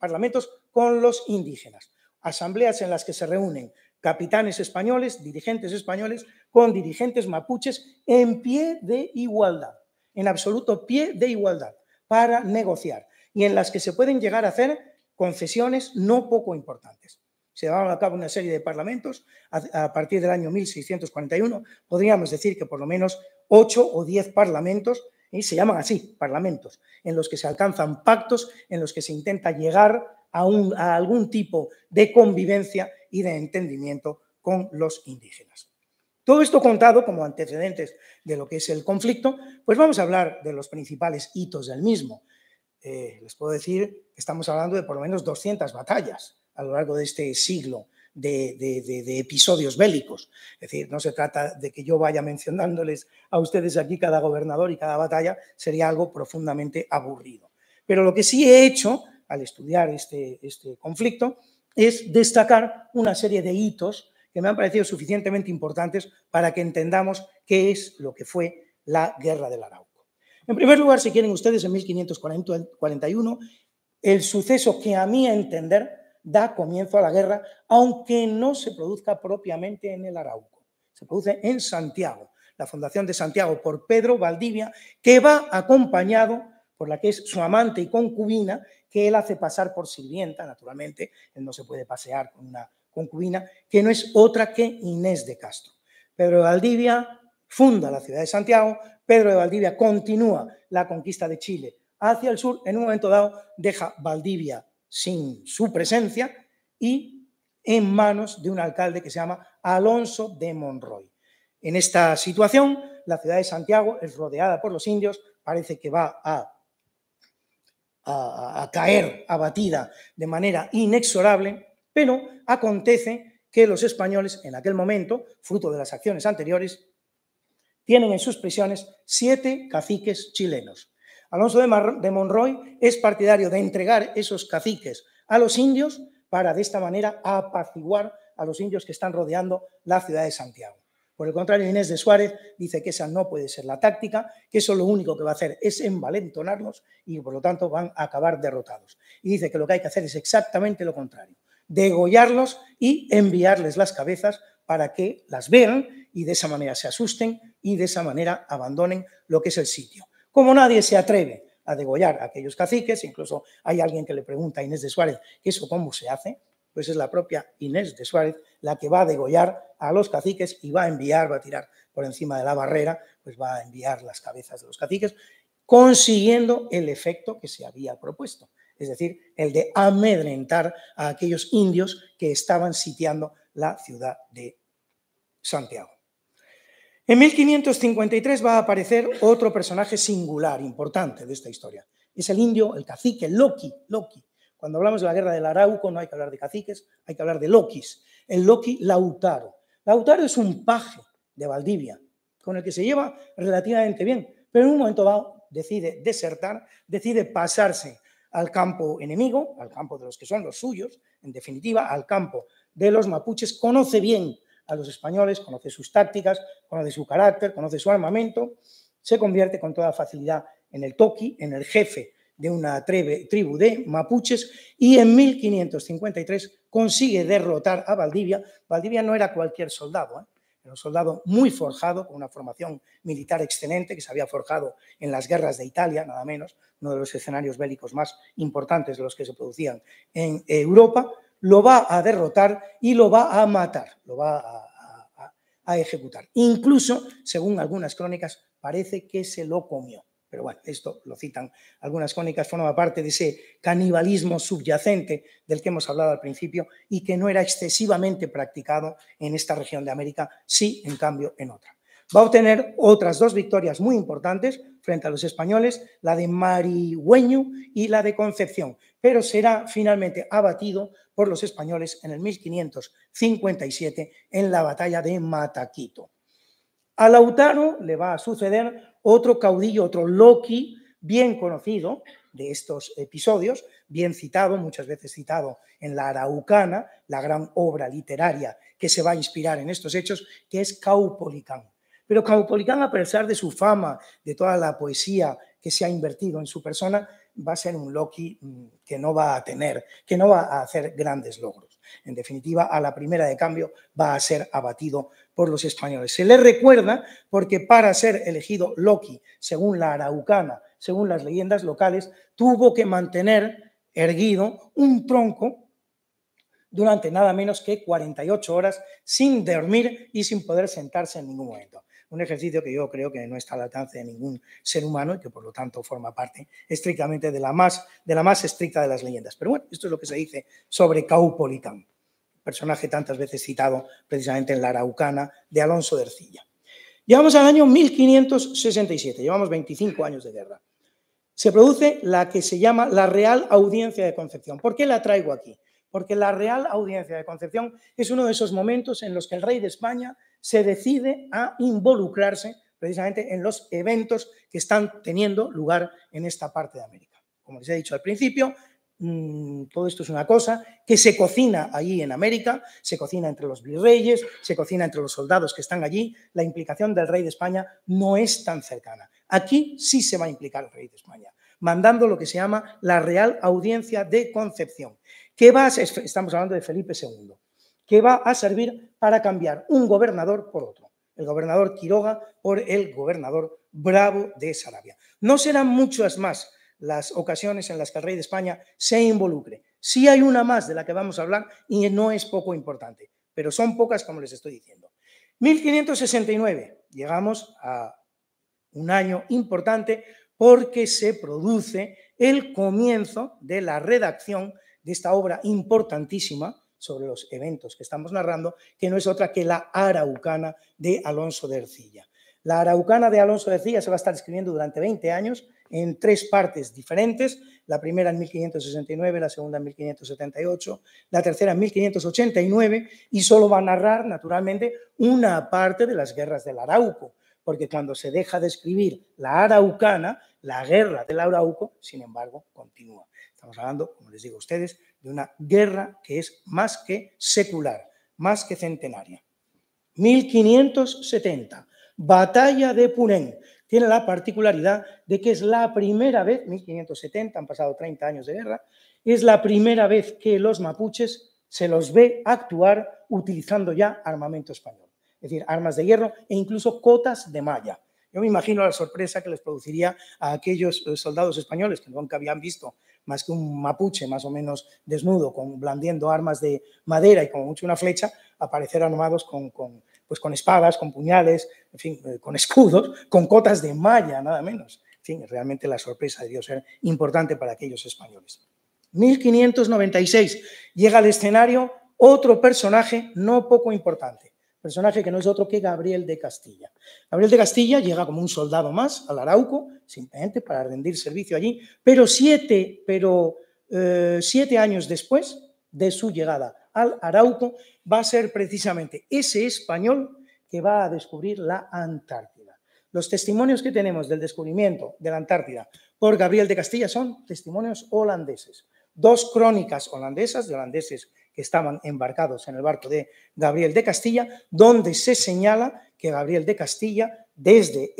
parlamentos con los indígenas. Asambleas en las que se reúnen capitanes españoles, dirigentes españoles, con dirigentes mapuches en pie de igualdad, en absoluto pie de igualdad, para negociar, y en las que se pueden llegar a hacer concesiones no poco importantes. Se llevaron a cabo una serie de parlamentos a partir del año 1641, podríamos decir que por lo menos 8 o 10 parlamentos, y se llaman así, parlamentos, en los que se alcanzan pactos, en los que se intenta llegar a algún tipo de convivencia y de entendimiento con los indígenas. Todo esto contado como antecedentes de lo que es el conflicto, pues vamos a hablar de los principales hitos del mismo. Les puedo decir que estamos hablando de por lo menos 200 batallas a lo largo de este siglo de episodios bélicos. Es decir, no se trata de que yo vaya mencionándoles a ustedes aquí cada gobernador y cada batalla, sería algo profundamente aburrido. Pero lo que sí he hecho al estudiar este conflicto es destacar una serie de hitos que me han parecido suficientemente importantes para que entendamos qué es lo que fue la Guerra del Arauco. En primer lugar, si quieren ustedes, en 1541, el suceso que a mi entender da comienzo a la guerra, aunque no se produzca propiamente en el Arauco, se produce en Santiago. la fundación de Santiago por Pedro Valdivia, que va acompañado por la que es su amante y concubina, que él hace pasar por sirvienta, naturalmente, él no se puede pasear con una concubina, que no es otra que Inés de Castro. Pedro de Valdivia funda la ciudad de Santiago, Pedro de Valdivia continúa la conquista de Chile hacia el sur, en un momento dado deja Valdivia sin su presencia y en manos de un alcalde que se llama Alonso de Monroy. En esta situación, la ciudad de Santiago es rodeada por los indios, parece que va a caer abatida de manera inexorable, pero acontece que los españoles en aquel momento, fruto de las acciones anteriores, tienen en sus prisiones 7 caciques chilenos. Alonso de Monroy es partidario de entregar esos caciques a los indios para de esta manera apaciguar a los indios que están rodeando la ciudad de Santiago. Por el contrario, Inés de Suárez dice que esa no puede ser la táctica, que eso lo único que va a hacer es envalentonarlos y por lo tanto van a acabar derrotados. Y dice que lo que hay que hacer es exactamente lo contrario, degollarlos y enviarles las cabezas para que las vean y de esa manera se asusten y de esa manera abandonen lo que es el sitio. Como nadie se atreve a degollar a aquellos caciques, incluso hay alguien que le pregunta a Inés de Suárez que eso cómo se hace, pues es la propia Inés de Suárez la que va a degollar a los caciques y va a enviar, va a tirar por encima de la barrera, pues va a enviar las cabezas de los caciques, consiguiendo el efecto que se había propuesto, es decir, el de amedrentar a aquellos indios que estaban sitiando la ciudad de Santiago. En 1553 va a aparecer otro personaje singular, importante de esta historia. Es el indio, el cacique Loki. Cuando hablamos de la guerra del Arauco no hay que hablar de caciques, hay que hablar de Lokis. El Loki Lautaro. Lautaro es un paje de Valdivia, con el que se lleva relativamente bien, pero en un momento dado decide desertar, decide pasarse al campo enemigo, al campo de los que son los suyos, en definitiva, al campo de los mapuches, conoce bien a los españoles, conoce sus tácticas, conoce su carácter, conoce su armamento, se convierte con toda facilidad en el toqui, en el jefe de una tribu de mapuches y en 1553 consigue derrotar a Valdivia. Valdivia no era cualquier soldado, era un soldado muy forjado, con una formación militar excelente que se había forjado en las guerras de Italia, nada menos, uno de los escenarios bélicos más importantes de los que se producían en Europa. Lo va a derrotar y lo va a matar, lo va a ejecutar. Incluso, según algunas crónicas, parece que se lo comió. Pero bueno, esto lo citan algunas crónicas, forma parte de ese canibalismo subyacente del que hemos hablado al principio y que no era excesivamente practicado en esta región de América, sí, en cambio, en otra. Va a obtener otras 2 victorias muy importantes frente a los españoles, la de Marigüeño y la de Concepción, pero será finalmente abatido por los españoles en el 1557 en la batalla de Mataquito. A Lautaro le va a suceder otro caudillo, otro Loki, bien conocido de estos episodios, bien citado, muchas veces citado en la Araucana, la gran obra literaria que se va a inspirar en estos hechos, que es Caupolicán. Pero Caupolicán, a pesar de su fama, de toda la poesía que se ha invertido en su persona, va a ser un Loki que no va a tener, que no va a hacer grandes logros. En definitiva, a la primera de cambio va a ser abatido por los españoles. Se le recuerda porque para ser elegido Loki, según la Araucana, según las leyendas locales, tuvo que mantener erguido un tronco durante nada menos que 48 horas sin dormir y sin poder sentarse en ningún momento. Un ejercicio que yo creo que no está al alcance de ningún ser humano y que por lo tanto forma parte estrictamente de la más estricta de las leyendas. Pero bueno, esto es lo que se dice sobre Caupolicán, personaje tantas veces citado precisamente en la Araucana de Alonso de Ercilla. Llegamos al año 1567, llevamos 25 años de guerra. Se produce la que se llama la Real Audiencia de Concepción. ¿Por qué la traigo aquí? Porque la Real Audiencia de Concepción es uno de esos momentos en los que el rey de España se decide a involucrarse precisamente en los eventos que están teniendo lugar en esta parte de América. Como les he dicho al principio, todo esto es una cosa que se cocina allí en América, se cocina entre los virreyes, se cocina entre los soldados que están allí. La implicación del rey de España no es tan cercana. Aquí sí se va a implicar el rey de España, mandando lo que se llama la Real Audiencia de Concepción, que estamos hablando de Felipe II, que va a servir para cambiar un gobernador por otro. el gobernador Quiroga por el gobernador Bravo de Sarabia. No serán muchas más las ocasiones en las que el rey de España se involucre. Sí hay una más de la que vamos a hablar y no es poco importante, pero son pocas como les estoy diciendo. 1569, llegamos a un año importante porque se produce el comienzo de la redacción de esta obra importantísima sobre los eventos que estamos narrando, que no es otra que la Araucana de Alonso de Ercilla. La Araucana de Alonso de Ercilla se va a estar escribiendo durante 20 años en 3 partes diferentes, la primera en 1569, la segunda en 1578, la tercera en 1589, y solo va a narrar, naturalmente, una parte de las guerras del Arauco, porque cuando se deja de escribir la Araucana, la guerra del Arauco, sin embargo, continúa. Estamos hablando, como les digo a ustedes, de una guerra que es más que secular, más que centenaria. 1570, Batalla de Punén. Tiene la particularidad de que es la primera vez, 1570, han pasado 30 años de guerra, es la primera vez que los mapuches se los ve actuar utilizando ya armamento español, es decir, armas de hierro e incluso cotas de malla. Yo me imagino la sorpresa que les produciría a aquellos soldados españoles que nunca habían visto más que un mapuche más o menos desnudo, blandiendo armas de madera y como mucho una flecha, aparecer armados con espadas, con puñales, en fin, con escudos, con cotas de malla, nada menos. En fin, realmente la sorpresa debió ser importante para aquellos españoles. 1596, llega al escenario otro personaje no poco importante, personaje que no es otro que Gabriel de Castilla. Gabriel de Castilla llega como un soldado más al Arauco, simplemente para rendir servicio allí, pero 7 años después de su llegada al Arauco va a ser precisamente ese español que va a descubrir la Antártida. Los testimonios que tenemos del descubrimiento de la Antártida por Gabriel de Castilla son testimonios holandeses. 2 crónicas holandesas, de holandeses que estaban embarcados en el barco de Gabriel de Castilla, donde se señala que Gabriel de Castilla, desde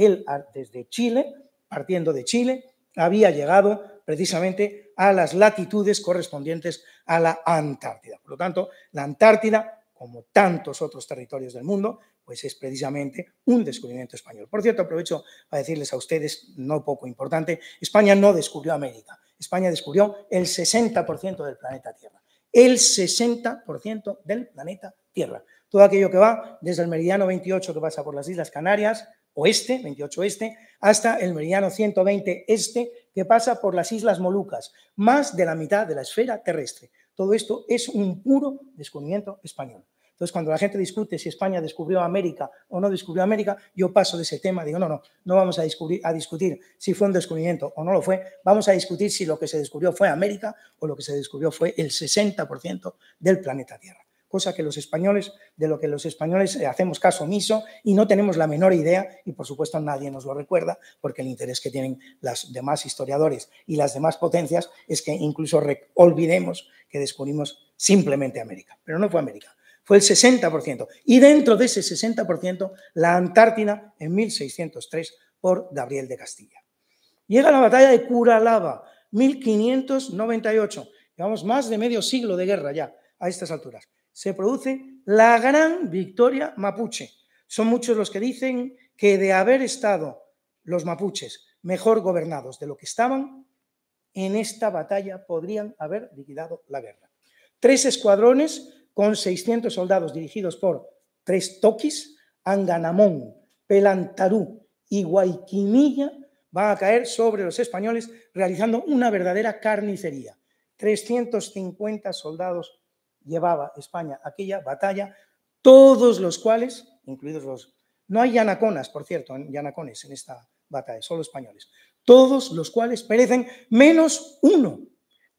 Chile, partiendo de Chile, había llegado precisamente a las latitudes correspondientes a la Antártida. Por lo tanto, la Antártida, como tantos otros territorios del mundo, pues es precisamente un descubrimiento español. Por cierto, aprovecho para decirles a ustedes, no poco importante, España no descubrió América, España descubrió el 60% del planeta Tierra. El 60% del planeta Tierra. Todo aquello que va desde el meridiano 28 que pasa por las Islas Canarias, oeste, 28 este, hasta el meridiano 120 este que pasa por las Islas Molucas, más de la mitad de la esfera terrestre. Todo esto es un puro descubrimiento español. Entonces, cuando la gente discute si España descubrió América o no descubrió América, yo paso de ese tema, digo, no vamos a discutir si fue un descubrimiento o no lo fue, vamos a discutir si lo que se descubrió fue América o lo que se descubrió fue el 60% del planeta Tierra. Cosa que de lo que los españoles hacemos caso omiso y no tenemos la menor idea y por supuesto nadie nos lo recuerda porque el interés que tienen los demás historiadores y las demás potencias es que incluso olvidemos que descubrimos simplemente América, pero no fue América. Fue el 60%. Y dentro de ese 60%, la Antártida en 1603 por Gabriel de Castilla. Llega la batalla de Curalaba, 1598. Llevamos más de medio siglo de guerra ya a estas alturas. Se produce la gran victoria mapuche. Son muchos los que dicen que de haber estado los mapuches mejor gobernados de lo que estaban, en esta batalla podrían haber liquidado la guerra. 3 escuadrones con 600 soldados dirigidos por 3 toquis, Anganamón, Pelantarú y Guayquimilla, van a caer sobre los españoles realizando una verdadera carnicería. 350 soldados llevaba España a aquella batalla, todos los cuales, incluidos los... No hay yanaconas, por cierto, yanacones en esta batalla, solo españoles. Todos los cuales perecen menos uno,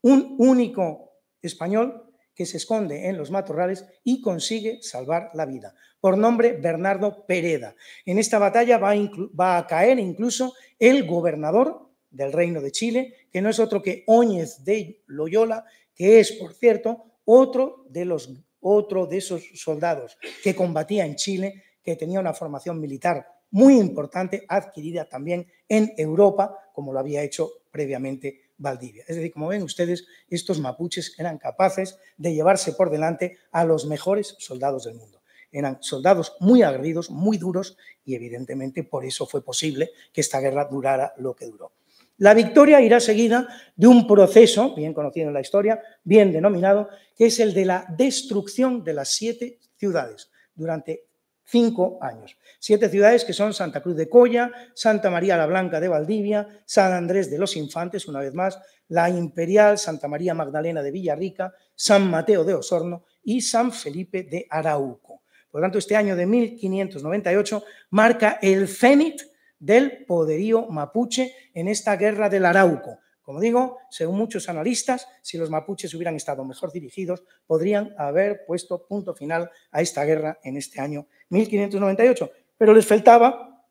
un único español que se esconde en los matorrales y consigue salvar la vida, por nombre Bernardo Pereda. En esta batalla va a caer incluso el gobernador del Reino de Chile, que no es otro que Óñez de Loyola, que es, por cierto, otro de esos soldados que combatía en Chile, que tenía una formación militar muy importante, adquirida también en Europa, como lo había hecho previamente Valdivia. Es decir, como ven ustedes, estos mapuches eran capaces de llevarse por delante a los mejores soldados del mundo. Eran soldados muy aguerridos, muy duros, y evidentemente por eso fue posible que esta guerra durara lo que duró. La victoria irá seguida de un proceso, bien conocido en la historia, bien denominado, que es el de la destrucción de las 7 ciudades durante 5 años. 7 ciudades que son Santa Cruz de Coya, Santa María la Blanca de Valdivia, San Andrés de los Infantes, una vez más, la Imperial, Santa María Magdalena de Villarrica, San Mateo de Osorno y San Felipe de Arauco. Por lo tanto, este año de 1598 marca el cenit del poderío mapuche en esta guerra del Arauco. Como digo, según muchos analistas, si los mapuches hubieran estado mejor dirigidos, podrían haber puesto punto final a esta guerra en este año 1598. Pero les faltaba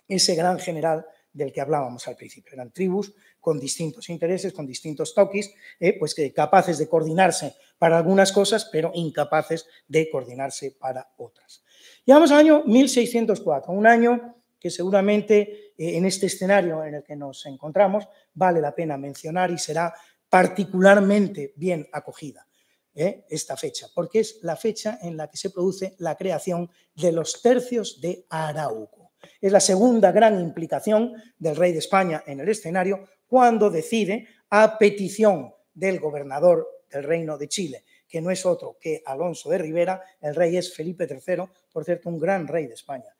ese gran general del que hablábamos al principio. Eran tribus con distintos intereses, con distintos toquis, pues que capaces de coordinarse para algunas cosas, pero incapaces de coordinarse para otras. Llegamos al año 1604, un año que seguramente en este escenario en el que nos encontramos vale la pena mencionar y será particularmente bien acogida esta fecha, porque es la fecha en la que se produce la creación de los tercios de Arauco. Es la segunda gran implicación del rey de España en el escenario cuando decide, a petición del gobernador del Reino de Chile, que no es otro que Alonso de Rivera, el rey es Felipe III, por cierto, un gran rey de España,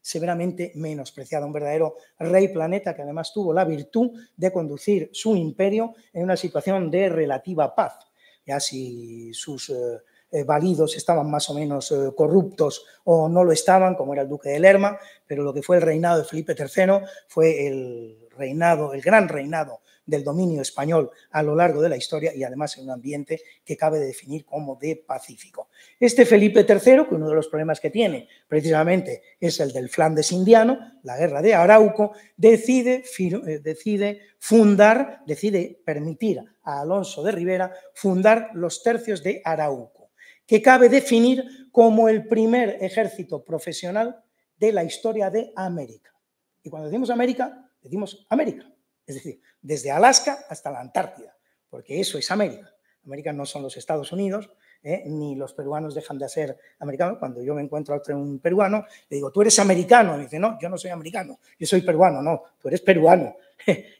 severamente menospreciado, un verdadero rey planeta que además tuvo la virtud de conducir su imperio en una situación de relativa paz. Ya si sus validos estaban más o menos corruptos o no lo estaban, como era el duque de Lerma, pero lo que fue el reinado de Felipe III fue el gran reinado del dominio español a lo largo de la historia y además en un ambiente que cabe definir como de pacífico. Este Felipe III, que uno de los problemas que tiene precisamente es el del Flandes indiano, la guerra de Arauco, decide permitir a Alonso de Rivera fundar los tercios de Arauco, que cabe definir como el primer ejército profesional de la historia de América. Y cuando decimos América, decimos América. Es decir, desde Alaska hasta la Antártida, porque eso es América. América no son los Estados Unidos, ni los peruanos dejan de ser americanos. Cuando yo me encuentro a un peruano, le digo, ¿tú eres americano? Y me dice, no, yo no soy americano, yo soy peruano. No, tú eres peruano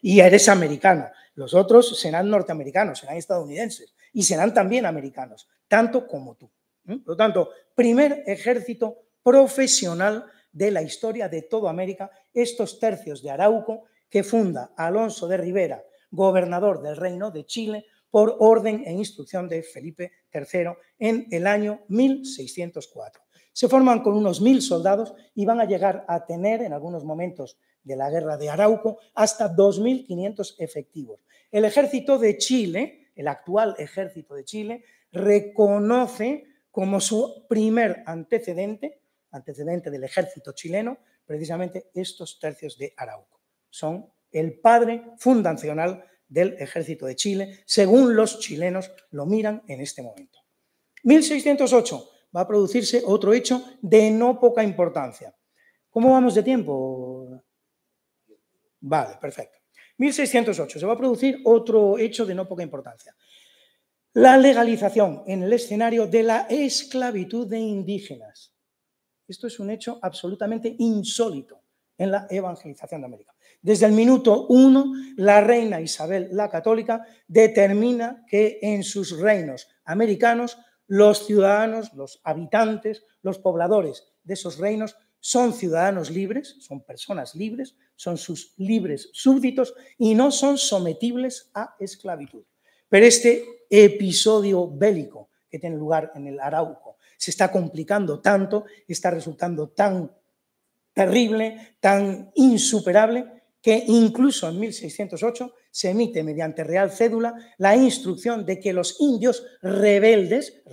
y eres americano. Los otros serán norteamericanos, serán estadounidenses y serán también americanos, tanto como tú. Por lo tanto, primer ejército profesional de la historia de toda América, estos tercios de Arauco, que funda Alonso de Rivera, gobernador del Reino de Chile, por orden e instrucción de Felipe III en el año 1604. Se forman con unos 1000 soldados y van a llegar a tener, en algunos momentos de la guerra de Arauco, hasta 2500 efectivos. El ejército de Chile, el actual ejército de Chile, reconoce como su primer antecedente del ejército chileno, precisamente estos tercios de Arauco. Son el padre fundacional del ejército de Chile, según los chilenos lo miran en este momento. 1608 va a producirse otro hecho de no poca importancia. ¿Cómo vamos de tiempo? Vale, perfecto. 1608 se va a producir otro hecho de no poca importancia. La legalización en el escenario de la esclavitud de indígenas. Esto es un hecho absolutamente insólito en la evangelización de América. Desde el minuto 1, la reina Isabel la Católica determina que en sus reinos americanos los ciudadanos, los habitantes, los pobladores de esos reinos son ciudadanos libres, son personas libres, son sus libres súbditos y no son sometibles a esclavitud. Pero este episodio bélico que tiene lugar en el Arauco se está complicando tanto, está resultando tan terrible, tan insuperable, que incluso en 1608 se emite mediante Real Cédula la instrucción de que los indios rebeldes,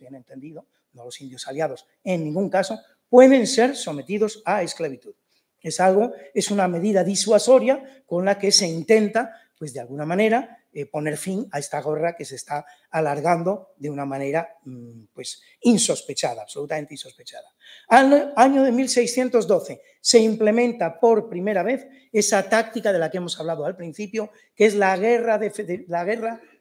bien entendido, no los indios aliados en ningún caso, pueden ser sometidos a esclavitud. Es una medida disuasoria con la que se intenta, pues de alguna manera, poner fin a esta guerra que se está alargando de una manera pues insospechada, absolutamente insospechada. Al año de 1612 se implementa por primera vez esa táctica de la que hemos hablado al principio, que es la guerra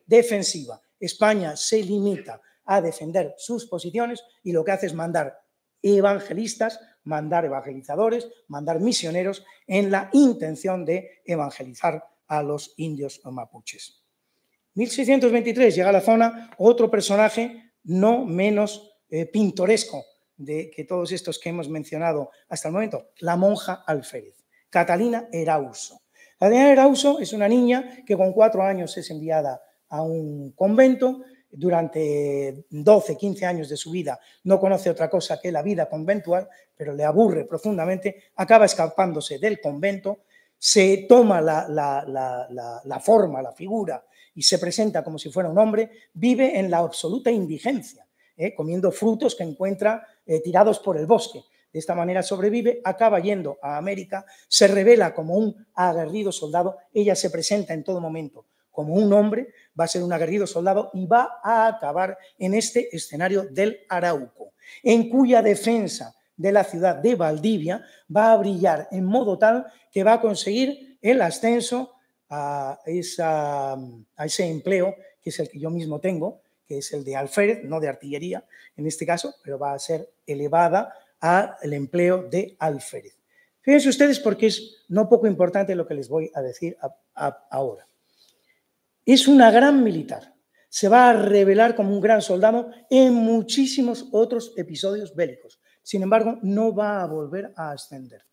defensiva. España se limita a defender sus posiciones y lo que hace es mandar evangelistas, mandar evangelizadores, mandar misioneros en la intención de evangelizar a los indios mapuches. 1623 llega a la zona otro personaje no menos pintoresco que todos estos que hemos mencionado hasta el momento, la monja alférez, Catalina Erauso. Catalina Erauso es una niña que con 4 años es enviada a un convento. Durante 12, 15 años de su vida no conoce otra cosa que la vida conventual, pero le aburre profundamente, acaba escapándose del convento, se toma la forma, la figura y se presenta como si fuera un hombre, vive en la absoluta indigencia, comiendo frutos que encuentra tirados por el bosque. De esta manera sobrevive, acaba yendo a América, se revela como un aguerrido soldado, ella se presenta en todo momento como un hombre, va a ser un aguerrido soldado y va a acabar en este escenario del Arauco, en cuya defensa de la ciudad de Valdivia va a brillar en modo tal que va a conseguir el ascenso a ese empleo que es el que yo mismo tengo, que es el de alférez, no de artillería en este caso, pero va a ser elevada al empleo de alférez. Fíjense ustedes porque es no poco importante lo que les voy a decir ahora. Es una gran militar, se va a revelar como un gran soldado en muchísimos otros episodios bélicos. Sin embargo, no va a volver a ascender,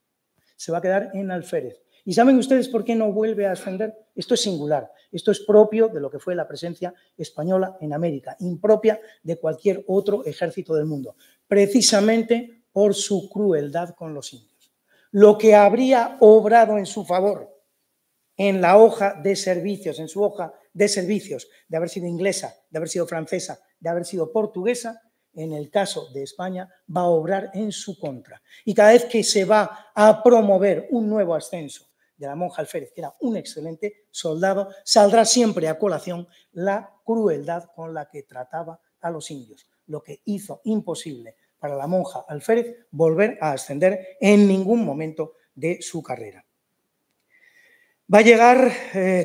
se va a quedar en alférez. ¿Y saben ustedes por qué no vuelve a ascender? Esto es singular, esto es propio de lo que fue la presencia española en América, impropia de cualquier otro ejército del mundo, precisamente por su crueldad con los indios. Lo que habría obrado en su favor en la hoja de servicios, en su hoja de servicios, de haber sido inglesa, de haber sido francesa, de haber sido portuguesa, en el caso de España va a obrar en su contra. Y cada vez que se va a promover un nuevo ascenso de la monja alférez, que era un excelente soldado, saldrá siempre a colación la crueldad con la que trataba a los indios, lo que hizo imposible para la monja alférez volver a ascender en ningún momento de su carrera. Va a llegar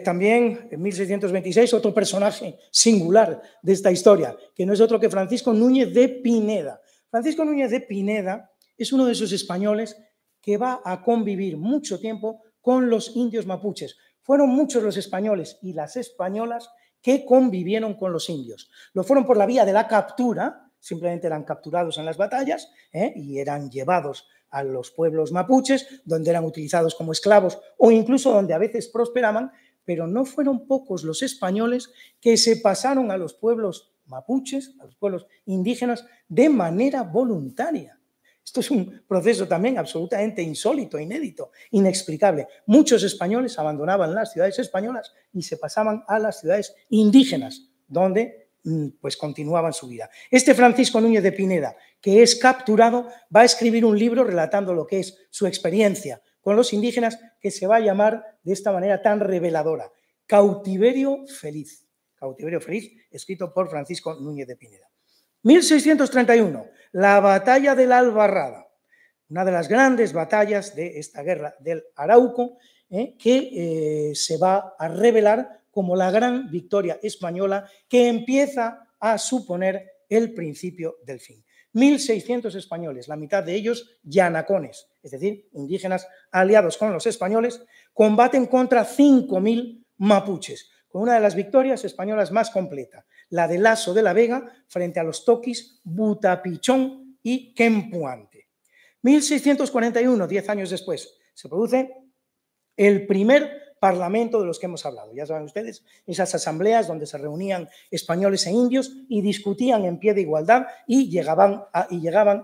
también en 1626 otro personaje singular de esta historia, que no es otro que Francisco Núñez de Pineda. Francisco Núñez de Pineda es uno de esos españoles que va a convivir mucho tiempo con los indios mapuches. Fueron muchos los españoles y las españolas que convivieron con los indios. Lo fueron por la vía de la captura, simplemente eran capturados en las batallas y eran llevados a los pueblos mapuches, donde eran utilizados como esclavos o incluso donde a veces prosperaban, pero no fueron pocos los españoles que se pasaron a los pueblos mapuches, a los pueblos indígenas, de manera voluntaria. Esto es un proceso también absolutamente insólito, inédito, inexplicable. Muchos españoles abandonaban las ciudades españolas y se pasaban a las ciudades indígenas, donde pues continuaban su vida. Este Francisco Núñez de Pineda, que es capturado, va a escribir un libro relatando lo que es su experiencia con los indígenas, que se va a llamar de esta manera tan reveladora, Cautiverio Feliz. Cautiverio Feliz, escrito por Francisco Núñez de Pineda. 1631, la batalla de la Albarrada, una de las grandes batallas de esta guerra del Arauco, que se va a revelar como la gran victoria española que empieza a suponer el principio del fin. 1.600 españoles, la mitad de ellos yanacones, es decir, indígenas aliados con los españoles, combaten contra 5.000 mapuches, con una de las victorias españolas más completa, la de Lasso de la Vega frente a los toquis Butapichón y Quempuante. 1641, 10 años después, se produce el primer parlamento de los que hemos hablado. Ya saben ustedes, esas asambleas donde se reunían españoles e indios y discutían en pie de igualdad y llegaban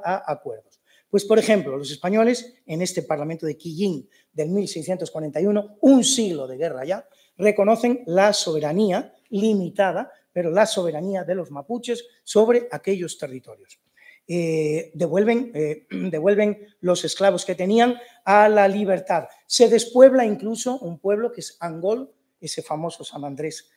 a acuerdos. Pues, por ejemplo, los españoles en este parlamento de Quillín del 1641, un siglo de guerra ya, reconocen la soberanía limitada, pero la soberanía de los mapuches sobre aquellos territorios. Devuelven los esclavos que tenían a la libertad. Se despuebla incluso un pueblo que es Angol, ese famoso San Andrés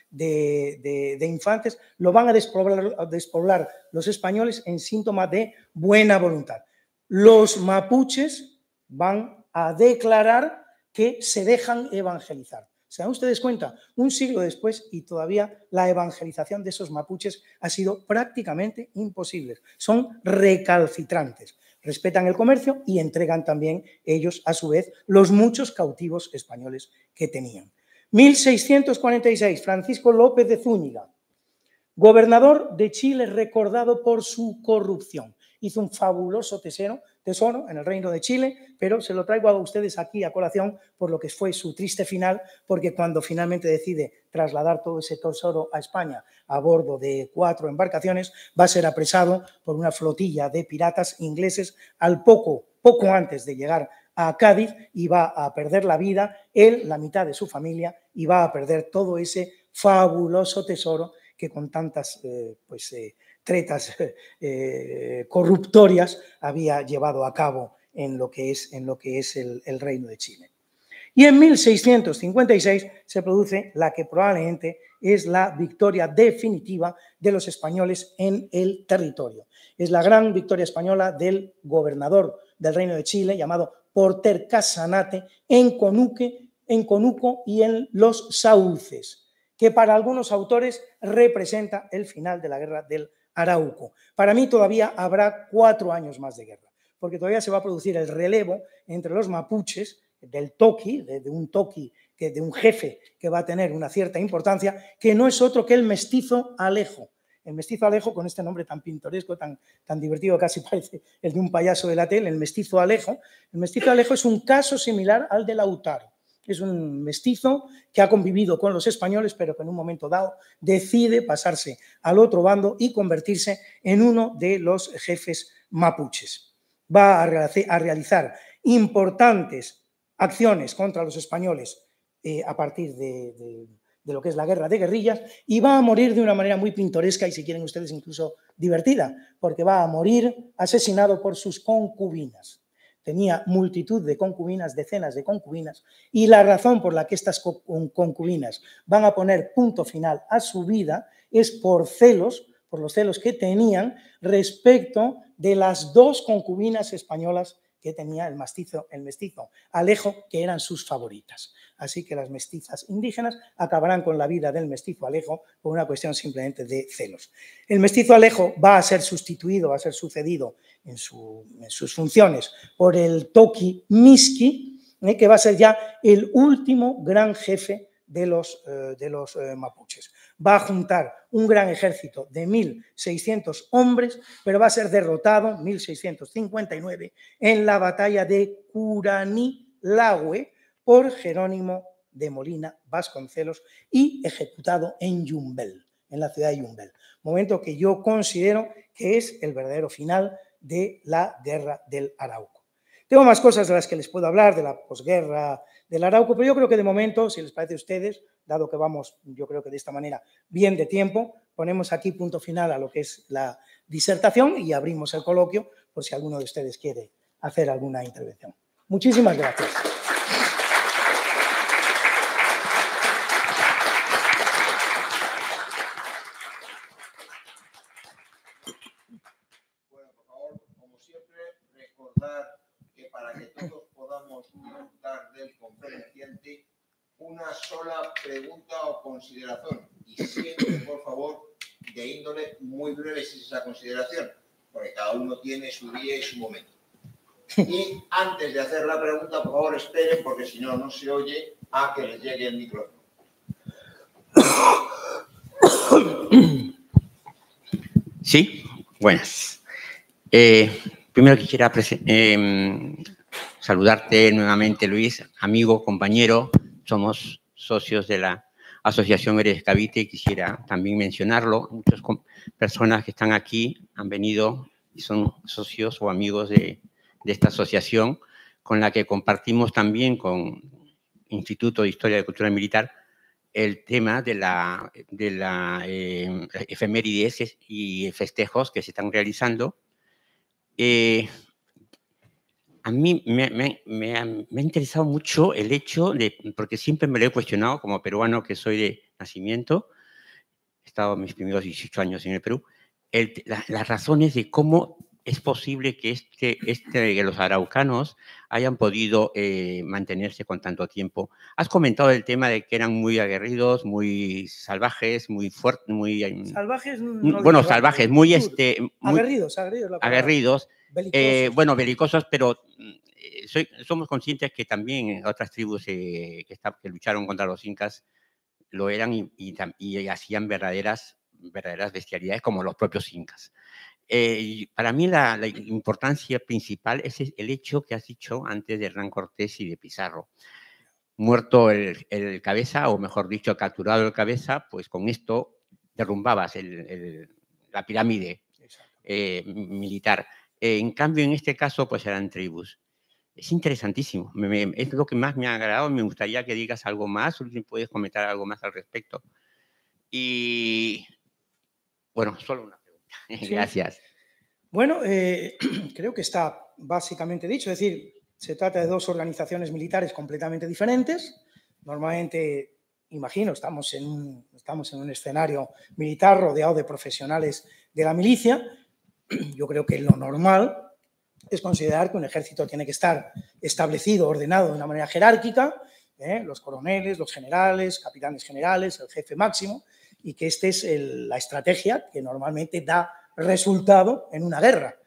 de Infantes, lo van a despoblar los españoles en síntoma de buena voluntad. Los mapuches van a declarar que se dejan evangelizar. ¿Se dan ustedes cuenta? Un siglo después y todavía la evangelización de esos mapuches ha sido prácticamente imposible. Son recalcitrantes. Respetan el comercio y entregan también ellos, a su vez, los muchos cautivos españoles que tenían. 1646, Francisco López de Zúñiga, gobernador de Chile recordado por su corrupción. Hizo un fabuloso tesoro en el Reino de Chile, pero se lo traigo a ustedes aquí a colación por lo que fue su triste final, porque cuando finalmente decide trasladar todo ese tesoro a España a bordo de 4 embarcaciones, va a ser apresado por una flotilla de piratas ingleses al poco antes de llegar a Cádiz, y va a perder la vida él, la mitad de su familia, y va a perder todo ese fabuloso tesoro que con tantas tretas corruptorias había llevado a cabo en lo que es el Reino de Chile. Y en 1656 se produce la que probablemente es la victoria definitiva de los españoles en el territorio. Es la gran victoria española del gobernador del Reino de Chile, llamado Porter Casanate, en Conuco y en Los Sauces, que para algunos autores representa el final de la guerra del Arauco. Para mí todavía habrá 4 años más de guerra, porque todavía se va a producir el relevo entre los mapuches, del toqui, de un jefe que va a tener una cierta importancia, que no es otro que el mestizo Alejo. El mestizo Alejo, con este nombre tan pintoresco, tan divertido, casi parece el de un payaso de la tele, el mestizo Alejo. El mestizo Alejo es un caso similar al de Lautaro. Es un mestizo que ha convivido con los españoles, pero que en un momento dado decide pasarse al otro bando y convertirse en uno de los jefes mapuches. Va a realizar importantes acciones contra los españoles a partir de lo que es la guerra de guerrillas, y va a morir de una manera muy pintoresca y, si quieren ustedes, incluso divertida, porque va a morir asesinado por sus concubinas. Tenía multitud de concubinas, decenas de concubinas, y la razón por la que estas concubinas van a poner punto final a su vida es por los celos que tenían respecto de las 2 concubinas españolas que tenía el mestizo Alejo, que eran sus favoritas. Así que las mestizas indígenas acabarán con la vida del mestizo Alejo por una cuestión simplemente de celos. El mestizo Alejo va a ser sustituido, va a ser sucedido en sus funciones por el toqui Miski, que va a ser ya el último gran jefe de los mapuches. Va a juntar un gran ejército de 1.600 hombres, pero va a ser derrotado en 1659 en la batalla de Curanilahue por Jerónimo de Molina Vasconcelos y ejecutado en Yumbel, en la ciudad de Yumbel. Momento que yo considero que es el verdadero final de la guerra del Arauco. Tengo más cosas de las que les puedo hablar, de la posguerra del Arauco, pero yo creo que de momento, si les parece a ustedes, dado que vamos, yo creo que de esta manera, bien de tiempo, ponemos aquí punto final a lo que es la disertación y abrimos el coloquio por si alguno de ustedes quiere hacer alguna intervención. Muchísimas gracias. Bueno, por favor, como siempre, recordar que para que todos podamos disfrutar del conferenciante, una sola pregunta o consideración, y siempre, por favor, de índole muy breve si es esa consideración, porque cada uno tiene su día y su momento. Y antes de hacer la pregunta, por favor, esperen, porque si no, no se oye, a que les llegue el micrófono. Sí, buenas. Primero quisiera saludarte nuevamente, Luis, amigo, compañero. Somos socios de la Asociación Eres Cavite y quisiera también mencionarlo. Muchas personas que están aquí han venido y son socios o amigos de esta asociación, con la que compartimos también con Instituto de Historia y Cultura Militar el tema de la efemérides y festejos que se están realizando. A mí me ha interesado mucho el hecho de, porque siempre me lo he cuestionado como peruano que soy de nacimiento, he estado mis primeros 18 años en el Perú, las razones de cómo es posible que que los araucanos hayan podido mantenerse con tanto tiempo. Has comentado el tema de que eran muy aguerridos, muy salvajes, muy fuertes, muy... Salvajes, no bueno, diría, salvajes, vamos, muy, muy aguerridos, la palabra. aguerridos, Belicosos. bueno, belicosos, pero somos conscientes que también otras tribus que lucharon contra los incas lo eran y hacían verdaderas bestialidades como los propios incas. Para mí la importancia principal es el hecho que has dicho antes de Hernán Cortés y de Pizarro. Muerto el cabeza, o mejor dicho, capturado el cabeza, pues con esto derrumbabas la pirámide militar. En cambio, en este caso, pues eran tribus. Es interesantísimo. Es lo que más me ha agradado. Me gustaría que digas algo más, o si puedes comentar algo más al respecto. Y bueno, solo una pregunta. Sí. Gracias. Bueno, creo que está básicamente dicho. Es decir, se trata de dos organizaciones militares completamente diferentes. Normalmente, imagino, estamos en un escenario militar rodeado de profesionales de la milicia. Yo creo que lo normal es considerar que un ejército tiene que estar establecido, ordenado de una manera jerárquica, los coroneles, los generales, capitanes generales, el jefe máximo, y que esta es la estrategia que normalmente da resultado en una guerra,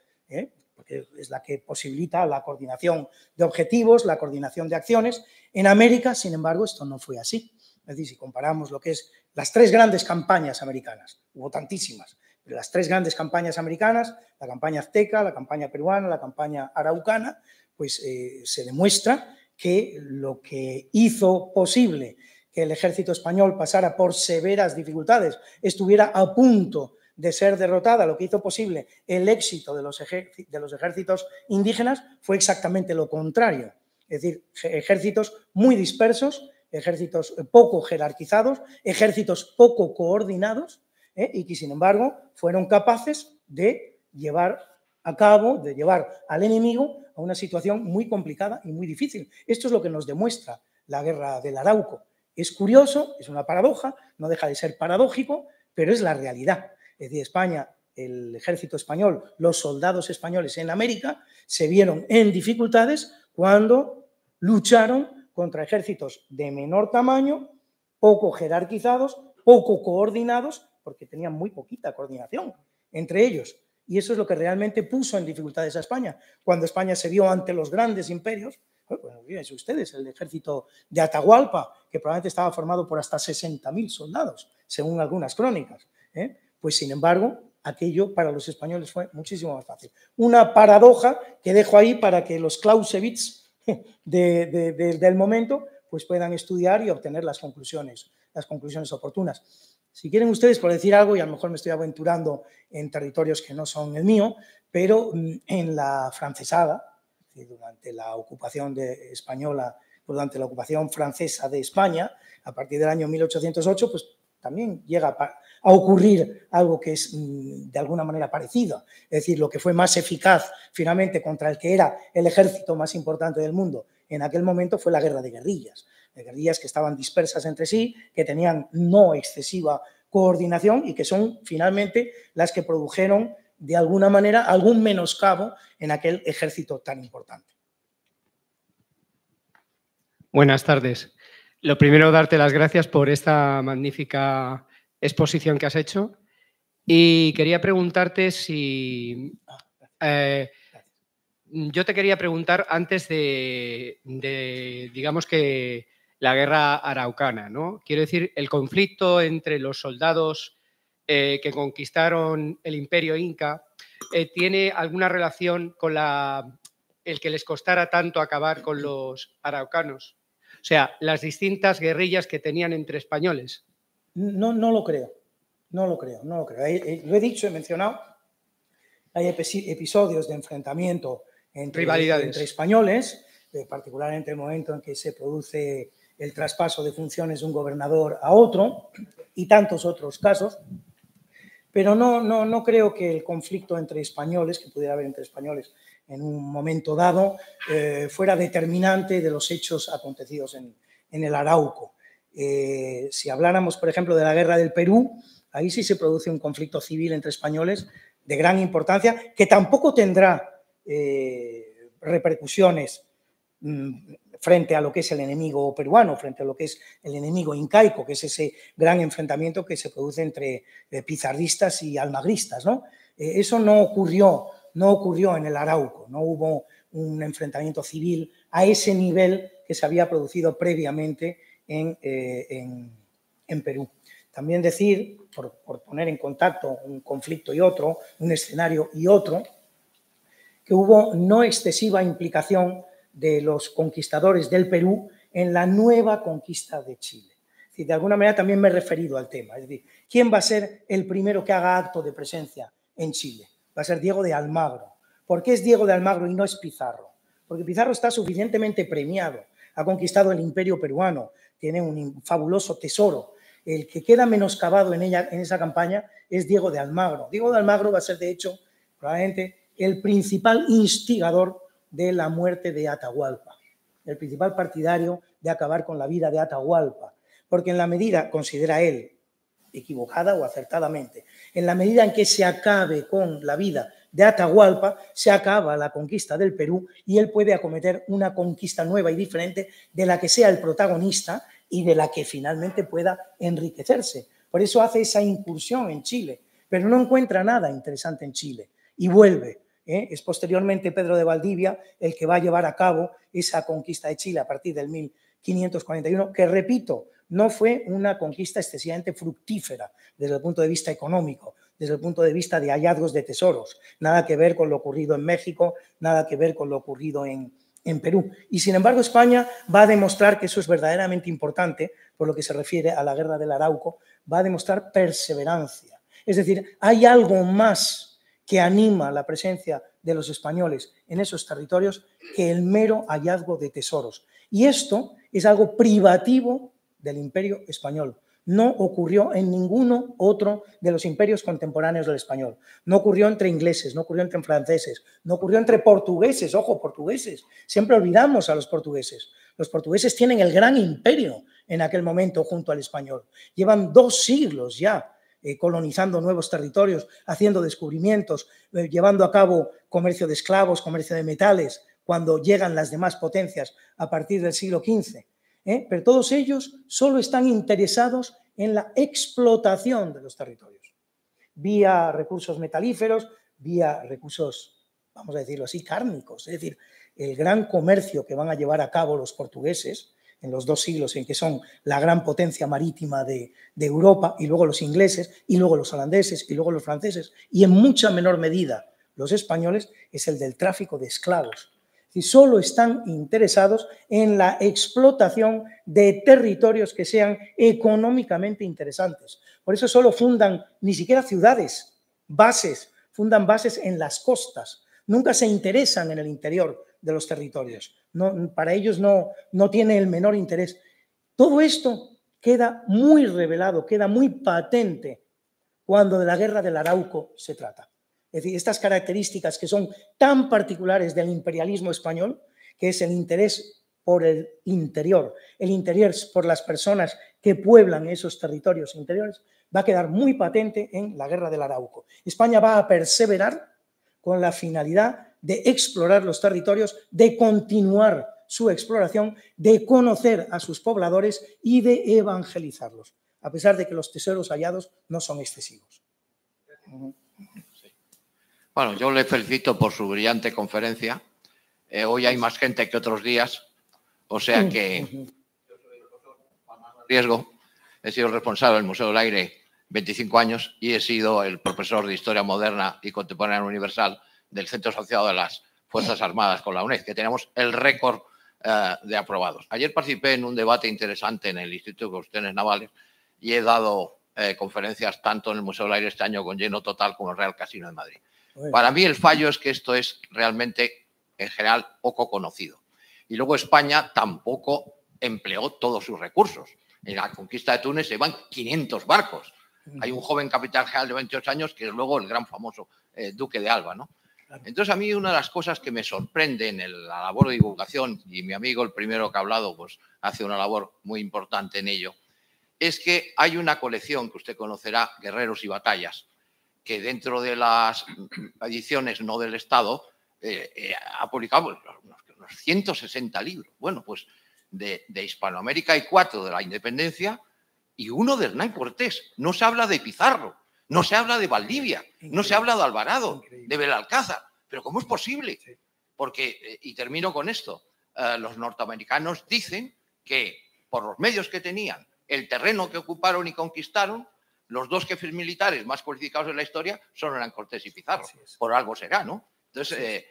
porque es la que posibilita la coordinación de objetivos, la coordinación de acciones. En América, sin embargo, esto no fue así. Es decir, si comparamos lo que es las tres grandes campañas americanas, hubo tantísimas, pero las tres grandes campañas americanas, la campaña azteca, la campaña peruana, la campaña araucana, pues se demuestra que lo que hizo posible que el ejército español pasara por severas dificultades, estuviera a punto de ser derrotada, lo que hizo posible el éxito de los ejércitos indígenas fue exactamente lo contrario. Es decir, ejércitos muy dispersos, ejércitos poco jerarquizados, ejércitos poco coordinados, y que sin embargo fueron capaces de llevar a cabo, de llevar al enemigo a una situación muy complicada y muy difícil. Esto es lo que nos demuestra la guerra del Arauco. Es curioso, es una paradoja, no deja de ser paradójico, pero es la realidad. Es decir, España, el ejército español, los soldados españoles en América se vieron en dificultades cuando lucharon contra ejércitos de menor tamaño, poco jerarquizados, poco coordinados, porque tenían muy poquita coordinación entre ellos. Y eso es lo que realmente puso en dificultades a España. Cuando España se vio ante los grandes imperios, bueno, fíjense ustedes, el ejército de Atahualpa, que probablemente estaba formado por hasta 60.000 soldados, según algunas crónicas, pues sin embargo, aquello para los españoles fue muchísimo más fácil. Una paradoja que dejo ahí para que los Clausewitz del momento pues puedan estudiar y obtener las conclusiones oportunas. Si quieren ustedes, por decir algo, y a lo mejor me estoy aventurando en territorios que no son el mío, pero en la francesada, durante la ocupación española, durante la ocupación francesa de España, a partir del año 1808, pues también llega a ocurrir algo que es de alguna manera parecido. Es decir, lo que fue más eficaz finalmente contra el que era el ejército más importante del mundo en aquel momento fue la guerra de guerrillas que estaban dispersas entre sí, que tenían no excesiva coordinación y que son finalmente las que produjeron de alguna manera algún menoscabo en aquel ejército tan importante. Buenas tardes. Lo primero, darte las gracias por esta magnífica exposición que has hecho y quería preguntarte si... yo te quería preguntar antes de digamos que la guerra araucana, ¿no? Quiero decir, el conflicto entre los soldados que conquistaron el imperio inca ¿tiene alguna relación con el que les costara tanto acabar con los araucanos? O sea, las distintas guerrillas que tenían entre españoles. No lo creo. Lo he dicho, he mencionado, hay episodios de enfrentamiento entre españoles, particularmente el momento en que se produce el traspaso de funciones de un gobernador a otro y tantos otros casos, pero no creo que el conflicto entre españoles, que pudiera haber entre españoles en un momento dado, fuera determinante de los hechos acontecidos en el Arauco. Si habláramos, por ejemplo, de la guerra del Perú, ahí sí se produce un conflicto civil entre españoles, gran importancia, que tampoco tendrá repercusiones frente a lo que es el enemigo peruano, frente a lo que es el enemigo incaico, que es ese gran enfrentamiento que se produce entre pizarristas y almagristas, ¿no? Eso no ocurrió en el Arauco, no hubo un enfrentamiento civil a ese nivel que se había producido previamente en Perú. También decir, por poner en contacto un conflicto y otro, un escenario y otro, que hubo no excesiva implicación de los conquistadores del Perú en la nueva conquista de Chile. Es decir, de alguna manera también me he referido al tema. Es decir, ¿quién va a ser el primero que haga acto de presencia en Chile? Va a ser Diego de Almagro. ¿Por qué es Diego de Almagro y no es Pizarro? Porque Pizarro está suficientemente premiado, ha conquistado el imperio peruano, tiene un fabuloso tesoro. El que queda menoscabado en esa campaña es Diego de Almagro. Diego de Almagro va a ser, de hecho, probablemente el principal instigador de la muerte de Atahualpa, el principal partidario de acabar con la vida de Atahualpa, porque en la medida, considera él, equivocada o acertadamente, en la medida en que se acabe con la vida de Atahualpa, se acaba la conquista del Perú y él puede acometer una conquista nueva y diferente de la que sea el protagonista y de la que finalmente pueda enriquecerse. Por eso hace esa incursión en Chile, pero no encuentra nada interesante en Chile y vuelve. Es posteriormente Pedro de Valdivia el que va a llevar a cabo esa conquista de Chile a partir del 1541, que, repito, no fue una conquista excesivamente fructífera desde el punto de vista económico, desde el punto de vista de hallazgos de tesoros, nada que ver con lo ocurrido en México, nada que ver con lo ocurrido en Perú. Y sin embargo España va a demostrar que eso es verdaderamente importante, por lo que se refiere a la guerra del Arauco, va a demostrar perseverancia. Es decir, hay algo más que anima la presencia de los españoles en esos territorios que el mero hallazgo de tesoros. Y esto es algo privativo del Imperio español. No ocurrió en ninguno otro de los imperios contemporáneos del español. No ocurrió entre ingleses, no ocurrió entre franceses, no ocurrió entre portugueses. Ojo, portugueses. Siempre olvidamos a los portugueses. Los portugueses tienen el gran imperio en aquel momento junto al español. Llevan 2 siglos ya colonizando nuevos territorios, haciendo descubrimientos, llevando a cabo comercio de esclavos, comercio de metales, cuando llegan las demás potencias a partir del siglo XV. Pero todos ellos solo están interesados en la explotación de los territorios, vía recursos metalíferos, vía recursos, vamos a decirlo así, cárnicos. Es decir, el gran comercio que van a llevar a cabo los portugueses en los 2 siglos en que son la gran potencia marítima de Europa, y luego los ingleses, y luego los holandeses, y luego los franceses, y en mucha menor medida los españoles, es el del tráfico de esclavos. Y solo están interesados en la explotación de territorios que sean económicamente interesantes. Por eso solo fundan ni siquiera ciudades, bases, fundan bases en las costas. Nunca se interesan en el interior de los territorios. No, para ellos no tiene el menor interés. Todo esto queda muy revelado, queda muy patente cuando de la guerra del Arauco se trata. Es decir, estas características que son tan particulares del imperialismo español, que es el interés por el interior, el interés por las personas que pueblan esos territorios interiores, va a quedar muy patente en la guerra del Arauco. España va a perseverar con la finalidad de explorar los territorios, de continuar su exploración, de conocer a sus pobladores y de evangelizarlos, a pesar de que los tesoros hallados no son excesivos. Bueno, yo le felicito por su brillante conferencia. Hoy hay más gente que otros días, o sea que riesgo. He sido el responsable del Museo del Aire 25 años y he sido el profesor de Historia Moderna y Contemporánea Universal del Centro Asociado de las Fuerzas Armadas con la UNED, que tenemos el récord de aprobados. Ayer participé en un debate interesante en el Instituto de Cuestiones Navales y he dado conferencias tanto en el Museo del Aire este año con lleno total como en el Real Casino de Madrid. Para mí el fallo es que esto es realmente, en general, poco conocido. Y luego España tampoco empleó todos sus recursos. En la conquista de Túnez se van 500 barcos. Hay un joven capitán general de 28 años que es luego el gran famoso duque de Alba, ¿no? Entonces a mí una de las cosas que me sorprende en la labor de divulgación, y mi amigo el primero que ha hablado pues hace una labor muy importante en ello, es que hay una colección que usted conocerá, Guerreros y Batallas, que dentro de las ediciones no del Estado ha publicado unos 160 libros. Bueno, pues de Hispanoamérica hay 4 de la independencia y 1 de Hernán Cortés. No se habla de Pizarro, no se habla de Valdivia, no se habla de Alvarado, de Belalcázar. ¿Pero cómo es posible? Porque, y termino con esto, los norteamericanos dicen que por los medios que tenían, el terreno que ocuparon y conquistaron, los 2 jefes militares más cualificados de la historia son Hernán Cortés y Pizarro. Por algo será, ¿no? Entonces,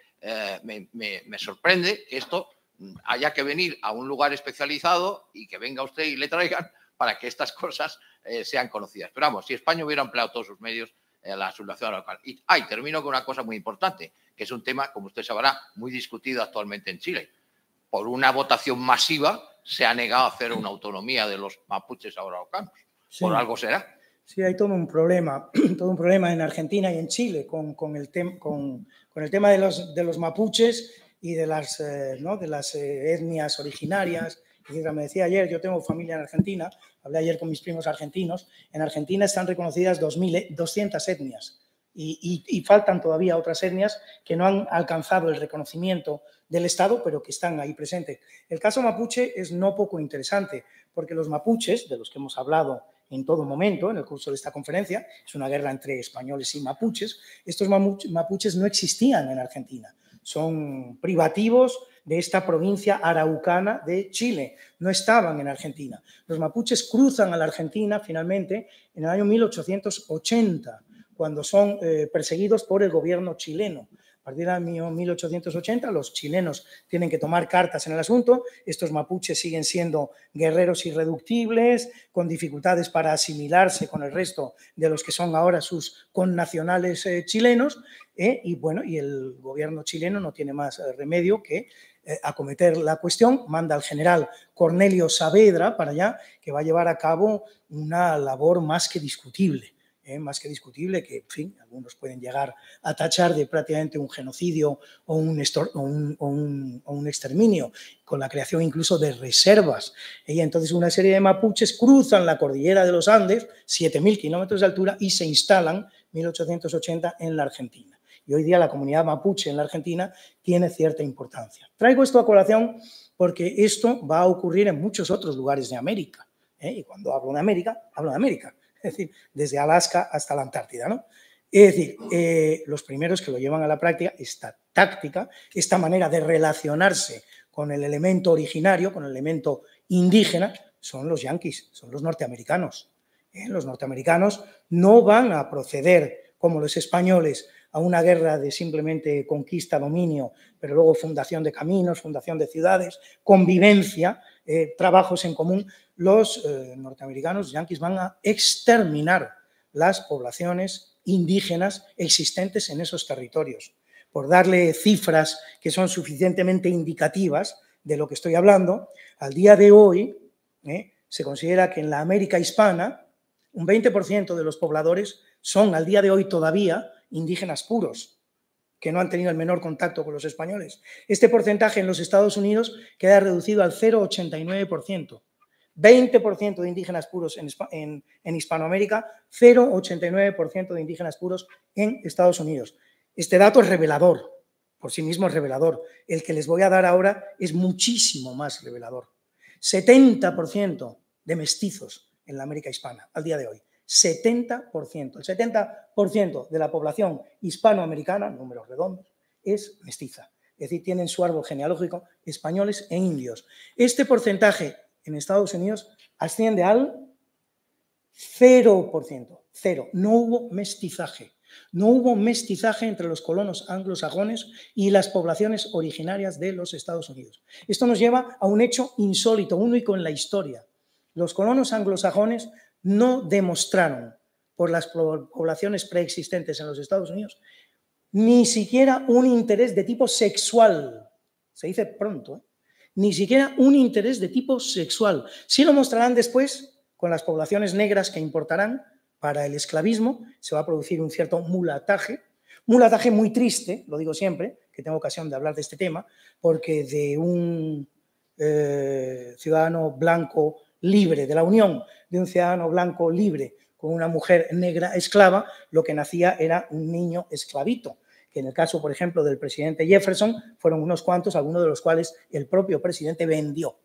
me sorprende que esto haya que venir a un lugar especializado y que venga usted y le traigan para que estas cosas sean conocidas. Pero vamos, si España hubiera empleado todos sus medios, la sublevación local. Y termino con una cosa muy importante, que es un tema, como usted sabrá, muy discutido actualmente en Chile. Por una votación masiva se ha negado a hacer una autonomía de los mapuches araucanos. Sí. Por algo será. Sí, hay todo un problema en Argentina y en Chile con el tema de los mapuches y de las etnias originarias. Me decía ayer, yo tengo familia en Argentina, hablé ayer con mis primos argentinos, en Argentina están reconocidas 200 etnias y faltan todavía otras etnias que no han alcanzado el reconocimiento del Estado, pero que están ahí presentes. El caso mapuche es no poco interesante, porque los mapuches, de los que hemos hablado en todo momento, en el curso de esta conferencia, es una guerra entre españoles y mapuches, estos mapuches no existían en Argentina, son privativos de esta provincia araucana de Chile, no estaban en Argentina. Los mapuches cruzan a la Argentina finalmente en el año 1880, cuando son perseguidos por el gobierno chileno. A partir del año 1880 los chilenos tienen que tomar cartas en el asunto, estos mapuches siguen siendo guerreros irreductibles, con dificultades para asimilarse con el resto de los que son ahora sus connacionales chilenos, y el gobierno chileno no tiene más remedio que acometer la cuestión, manda al general Cornelio Saavedra para allá, que va a llevar a cabo una labor más que discutible, que, en fin, algunos pueden llegar a tachar de prácticamente un genocidio o un exterminio, con la creación incluso de reservas. Y entonces una serie de mapuches cruzan la cordillera de los Andes, 7.000 kilómetros de altura, y se instalan en 1880 en la Argentina. Y hoy día la comunidad mapuche en la Argentina tiene cierta importancia. Traigo esto a colación porque esto va a ocurrir en muchos otros lugares de América. Y cuando hablo de América, hablo de América. Es decir, desde Alaska hasta la Antártida, ¿no? Es decir, los primeros que lo llevan a la práctica, esta táctica, esta manera de relacionarse con el elemento originario, con el elemento indígena, son los yanquis, son los norteamericanos. Los norteamericanos no van a proceder, como los españoles, a una guerra de simplemente conquista, dominio, pero luego fundación de caminos, fundación de ciudades, convivencia, trabajos en común. Los norteamericanos, yanquis, van a exterminar las poblaciones indígenas existentes en esos territorios. Por darle cifras que son suficientemente indicativas de lo que estoy hablando, al día de hoy se considera que en la América hispana un 20% de los pobladores son al día de hoy todavía indígenas puros, que no han tenido el menor contacto con los españoles. Este porcentaje en los Estados Unidos queda reducido al 0,89%. 20% de indígenas puros en Hispanoamérica, 0,89% de indígenas puros en Estados Unidos. Este dato es revelador, por sí mismo es revelador. El que les voy a dar ahora es muchísimo más revelador. 70% de mestizos en la América hispana al día de hoy. 70%. El 70% de la población hispanoamericana, números redondos, es mestiza. Es decir, tienen su árbol genealógico españoles e indios. Este porcentaje en Estados Unidos asciende al 0%. Cero. No hubo mestizaje. No hubo mestizaje entre los colonos anglosajones y las poblaciones originarias de los Estados Unidos. Esto nos lleva a un hecho insólito, único en la historia. Los colonos anglosajones no demostraron por las poblaciones preexistentes en los Estados Unidos ni siquiera un interés de tipo sexual. Se dice pronto, ni siquiera un interés de tipo sexual. Sí lo mostrarán después con las poblaciones negras que importarán para el esclavismo. Se va a producir un cierto mulataje muy triste, lo digo siempre, que tengo ocasión de hablar de este tema, porque de un ciudadano blanco libre, de la unión de un ciudadano blanco libre con una mujer negra esclava, lo que nacía era un niño esclavito, que en el caso, por ejemplo, del presidente Jefferson, fueron unos cuantos, algunos de los cuales el propio presidente vendió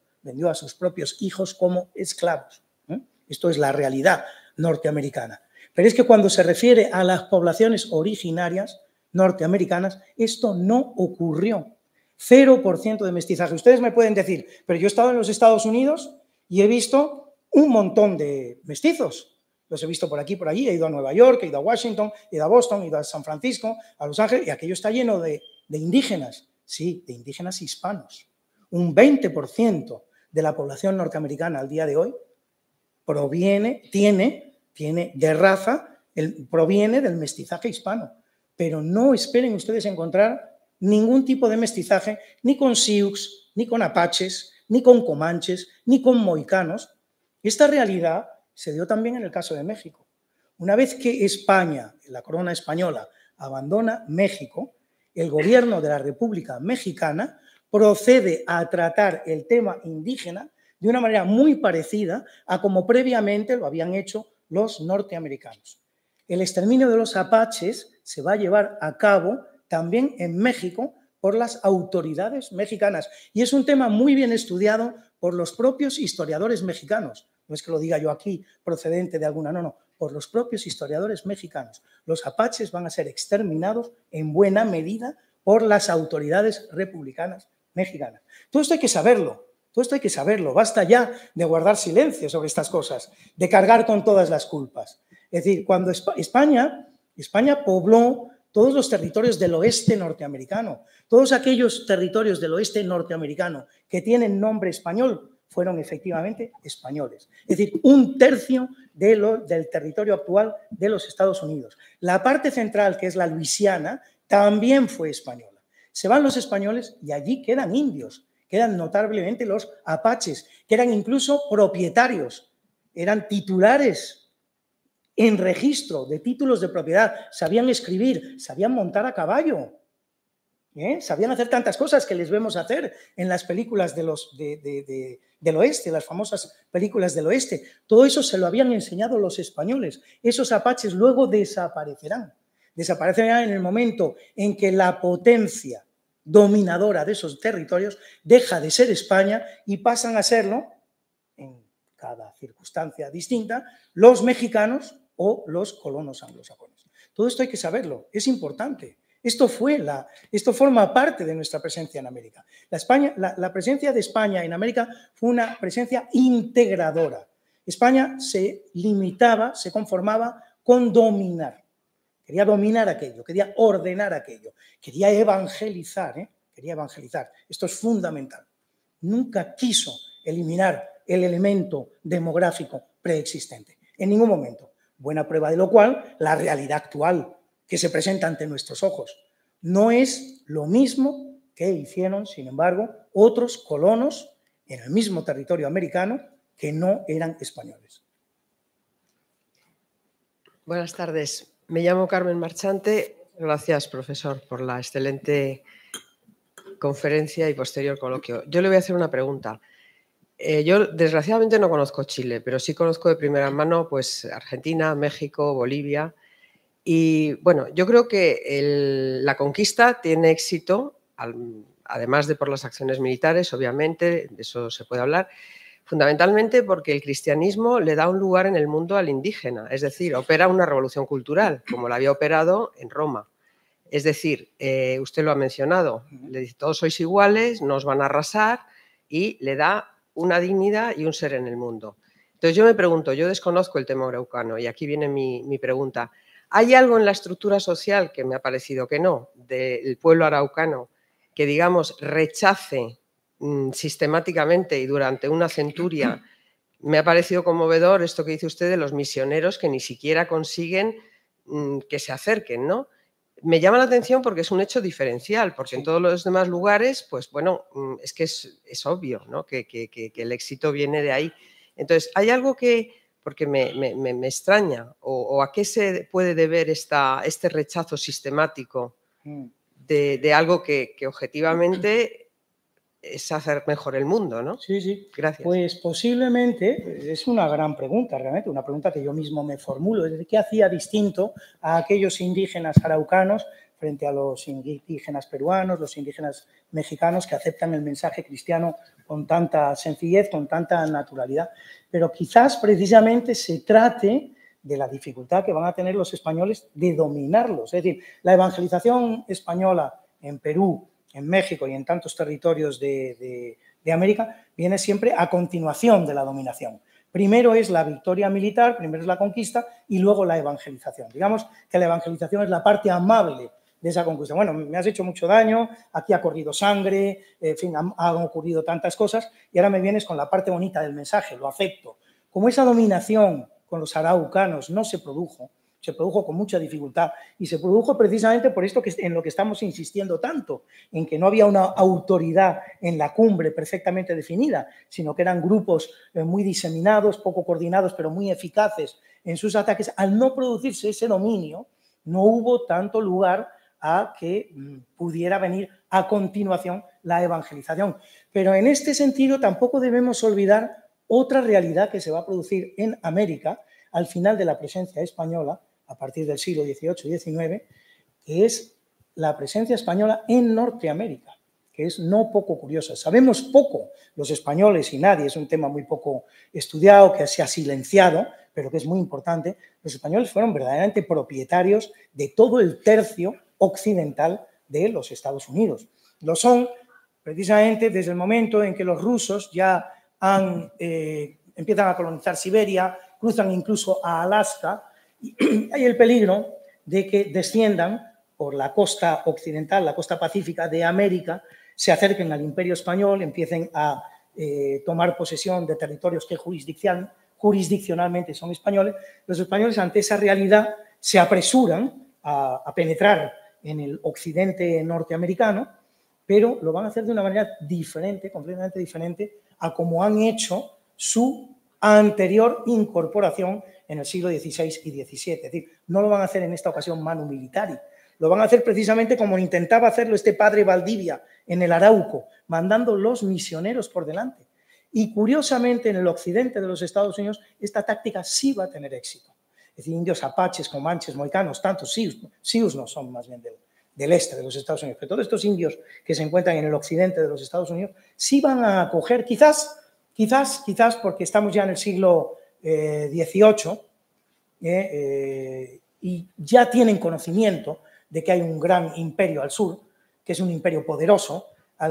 a sus propios hijos como esclavos. Esto es la realidad norteamericana. Pero es que cuando se refiere a las poblaciones originarias norteamericanas, esto no ocurrió. 0% de mestizaje. Ustedes me pueden decir, pero yo he estado en los Estados Unidos y he visto un montón de mestizos. Los he visto por aquí, por allí, he ido a Nueva York, he ido a Washington, he ido a Boston, he ido a San Francisco, a Los Ángeles, y aquello está lleno de indígenas. Sí, de indígenas hispanos. Un 20% de la población norteamericana al día de hoy tiene de raza, proviene del mestizaje hispano. Pero no esperen ustedes encontrar ningún tipo de mestizaje ni con Sioux, ni con apaches, ni con comanches, ni con mohicanos. Esta realidad se dio también en el caso de México. Una vez que España, la corona española, abandona México, el gobierno de la República Mexicana procede a tratar el tema indígena de una manera muy parecida a como previamente lo habían hecho los norteamericanos. El exterminio de los apaches se va a llevar a cabo también en México por las autoridades mexicanas. Y es un tema muy bien estudiado por los propios historiadores mexicanos. No es que lo diga yo aquí procedente de alguna, no, por los propios historiadores mexicanos. Los apaches van a ser exterminados en buena medida por las autoridades republicanas mexicanas. Todo esto hay que saberlo, basta ya de guardar silencio sobre estas cosas, de cargar con todas las culpas. Es decir, cuando España pobló todos los territorios del oeste norteamericano, todos aquellos territorios del oeste norteamericano que tienen nombre español fueron efectivamente españoles. Es decir, 1/3 del territorio actual de los Estados Unidos. La parte central, que es la Luisiana, también fue española. Se van los españoles y allí quedan indios, quedan notablemente los apaches, que eran incluso propietarios, eran titulares en registro de títulos de propiedad, sabían escribir, sabían montar a caballo, sabían hacer tantas cosas que les vemos hacer en las películas del oeste, las famosas películas del oeste. Todo eso se lo habían enseñado los españoles. Esos apaches luego desaparecerán en el momento en que la potencia dominadora de esos territorios deja de ser España y pasan a serlo, en cada circunstancia distinta, los mexicanos o los colonos anglosajones. Todo esto hay que saberlo, es importante. Esto forma parte de nuestra presencia en América. La presencia de España en América fue una presencia integradora. España se limitaba, se conformaba con dominar. Quería dominar aquello, quería ordenar aquello, quería evangelizar, quería evangelizar. Esto es fundamental. Nunca quiso eliminar el elemento demográfico preexistente, en ningún momento. Buena prueba de lo cual, la realidad actual que se presenta ante nuestros ojos no es lo mismo que hicieron, sin embargo, otros colonos en el mismo territorio americano que no eran españoles. Buenas tardes. Me llamo Carmen Marchante. Gracias, profesor, por la excelente conferencia y posterior coloquio. Yo le voy a hacer una pregunta. Yo, desgraciadamente, no conozco Chile, pero sí conozco de primera mano pues, Argentina, México, Bolivia. Y, bueno, yo creo que la conquista tiene éxito, además de por las acciones militares, obviamente, de eso se puede hablar, fundamentalmente porque el cristianismo le da un lugar en el mundo al indígena, es decir, opera una revolución cultural, como la había operado en Roma. Es decir, usted lo ha mencionado, le dice, todos sois iguales, no os van a arrasar, y le da una dignidad y un ser en el mundo. Entonces yo me pregunto, yo desconozco el tema araucano, y aquí viene mi pregunta. ¿Hay algo en la estructura social, que me ha parecido que no, del pueblo araucano, que, digamos, rechace sistemáticamente y durante una centuria? Me ha parecido conmovedor esto que dice usted de los misioneros que ni siquiera consiguen que se acerquen, ¿no? Me llama la atención porque es un hecho diferencial, porque en todos los demás lugares, pues bueno, es que es obvio, ¿no? que el éxito viene de ahí. Entonces, ¿hay algo que, porque me extraña, o a qué se puede deber este rechazo sistemático de algo que objetivamente es hacer mejor el mundo, ¿no? Sí, sí. Gracias. Pues posiblemente es una gran pregunta, realmente, una pregunta que yo mismo me formulo. Es decir, ¿qué hacía distinto a aquellos indígenas araucanos frente a los indígenas peruanos, los indígenas mexicanos que aceptan el mensaje cristiano con tanta sencillez, con tanta naturalidad? Pero quizás precisamente se trate de la dificultad que van a tener los españoles de dominarlos. Es decir, la evangelización española en Perú, en México y en tantos territorios de América viene siempre a continuación de la dominación. Primero es la victoria militar, primero es la conquista y luego la evangelización. Digamos que la evangelización es la parte amable de esa conquista. Bueno, me has hecho mucho daño, aquí ha corrido sangre, en fin, han ocurrido tantas cosas y ahora me vienes con la parte bonita del mensaje, lo acepto. Como esa dominación con los araucanos no se produjo con mucha dificultad y se produjo precisamente por esto que en lo que estamos insistiendo tanto, en que no había una autoridad en la cumbre perfectamente definida, sino que eran grupos muy diseminados, poco coordinados, pero muy eficaces en sus ataques. Al no producirse ese dominio, no hubo tanto lugar a que pudiera venir a continuación la evangelización. Pero en este sentido tampoco debemos olvidar otra realidad que se va a producir en América al final de la presencia española, a partir del siglo XVIII y XIX, que es la presencia española en Norteamérica, que es no poco curiosa. Sabemos poco los españoles y nadie, es un tema muy poco estudiado, que se ha silenciado, pero que es muy importante. Los españoles fueron verdaderamente propietarios de todo el tercio occidental de los Estados Unidos. Lo son precisamente desde el momento en que los rusos ya empiezan a colonizar Siberia, cruzan incluso a Alaska, y hay el peligro de que desciendan por la costa occidental, la costa pacífica de América, se acerquen al Imperio Español, empiecen a tomar posesión de territorios que jurisdiccionalmente son españoles. Los españoles, ante esa realidad, se apresuran a penetrar en el occidente norteamericano, pero lo van a hacer de una manera diferente, completamente diferente a como han hecho su anterior incorporación en el siglo XVI y XVII. Es decir, no lo van a hacer en esta ocasión manu militari, lo van a hacer precisamente como intentaba hacerlo este padre Valdivia en el Arauco, mandando los misioneros por delante. Y curiosamente, en el occidente de los Estados Unidos, esta táctica sí va a tener éxito. Es decir, indios apaches, comanches, mohicanos, tantos sius no son más bien del este de los Estados Unidos, pero todos estos indios que se encuentran en el occidente de los Estados Unidos sí van a acoger, quizás porque estamos ya en el siglo XVIII y ya tienen conocimiento de que hay un gran imperio al sur, que es un imperio poderoso,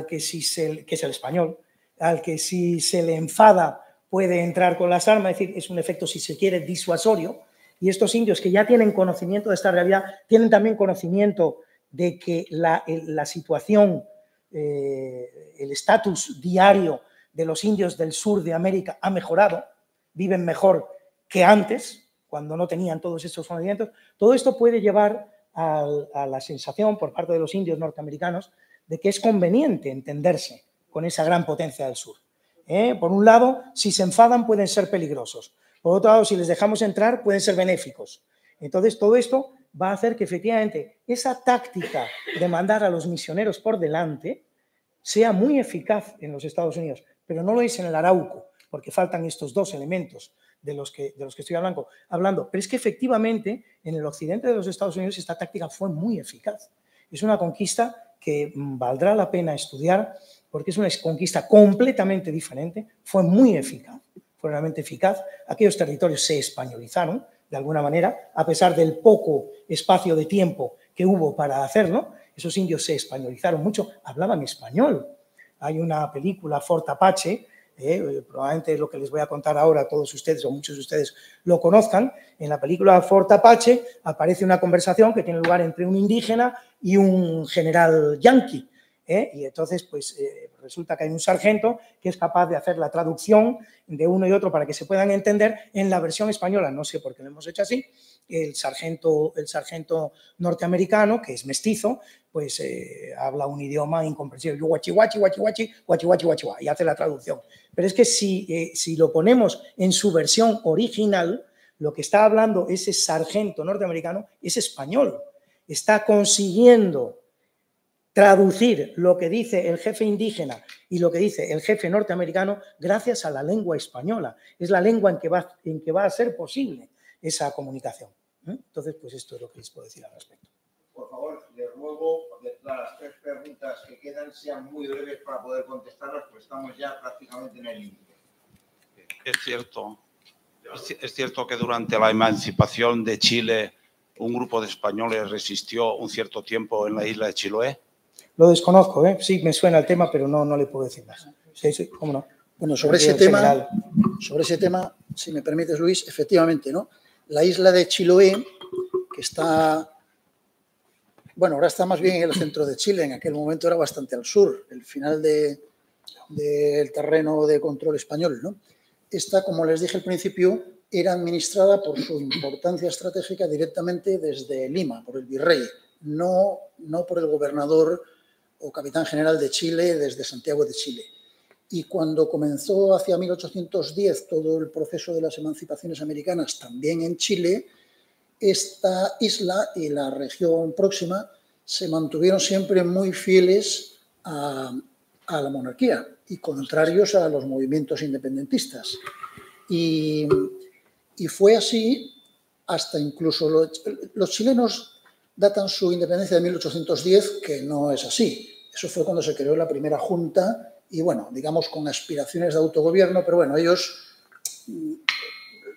que es el español, al que si se le enfada puede entrar con las armas, es decir, es un efecto, si se quiere, disuasorio, y estos indios que ya tienen conocimiento de esta realidad, tienen también conocimiento de que la situación, el estatus diario de los indios del sur de América ha mejorado, viven mejor que antes, cuando no tenían todos estos conocimientos. Todo esto puede llevar a la sensación por parte de los indios norteamericanos de que es conveniente entenderse con esa gran potencia del sur. Por un lado, si se enfadan pueden ser peligrosos. Por otro lado, si les dejamos entrar pueden ser benéficos. Entonces, todo esto va a hacer que efectivamente esa táctica de mandar a los misioneros por delante sea muy eficaz en los Estados Unidos, pero no lo es en el Arauco, porque faltan estos dos elementos de los que estoy hablando. Pero es que efectivamente en el occidente de los Estados Unidos esta táctica fue muy eficaz. Es una conquista que valdrá la pena estudiar porque es una conquista completamente diferente, fue muy eficaz, fue realmente eficaz. Aquellos territorios se españolizaron de alguna manera, a pesar del poco espacio de tiempo que hubo para hacerlo. Esos indios se españolizaron mucho, hablaban español. Hay una película, Fort Apache, probablemente lo que les voy a contar ahora todos ustedes o muchos de ustedes lo conozcan. En la película Fort Apache aparece una conversación que tiene lugar entre un indígena y un general yanqui. Y entonces pues resulta que hay un sargento que es capaz de hacer la traducción de uno y otro para que se puedan entender en la versión española. No sé por qué lo hemos hecho así. El sargento norteamericano, que es mestizo, pues habla un idioma incomprensible, guachi, guachi, guachi, guachi, guachi, guachi, guachi, y hace la traducción. Pero es que si lo ponemos en su versión original, lo que está hablando ese sargento norteamericano es español. Está consiguiendo traducir lo que dice el jefe indígena y lo que dice el jefe norteamericano gracias a la lengua española. Es la lengua en que va a ser posible esa comunicación. Entonces, pues esto es lo que les puedo decir al respecto. Por favor, les ruego que las 3 preguntas que quedan sean muy breves para poder contestarlas, pues estamos ya prácticamente en el límite. Es cierto que durante la emancipación de Chile un grupo de españoles resistió un cierto tiempo en la isla de Chiloé. Lo desconozco, ¿eh? Sí, me suena el tema, pero no le puedo decir más. Sí, cómo no. Bueno, sobre ese tema, si me permites, Luis, efectivamente, ¿no? La isla de Chiloé, que está, bueno, ahora está más bien en el centro de Chile, en aquel momento era bastante al sur, el final del terreno de control español, ¿no? Esta, como les dije al principio, era administrada por su importancia estratégica directamente desde Lima, por el virrey, no por el gobernador o capitán general de Chile desde Santiago de Chile. Y cuando comenzó hacia 1810 todo el proceso de las emancipaciones americanas también en Chile, esta isla y la región próxima se mantuvieron siempre muy fieles a la monarquía y contrarios a los movimientos independentistas. Y fue así hasta incluso los chilenos datan su independencia de 1810, que no es así. Eso fue cuando se creó la primera junta y, bueno, digamos con aspiraciones de autogobierno, pero bueno, ellos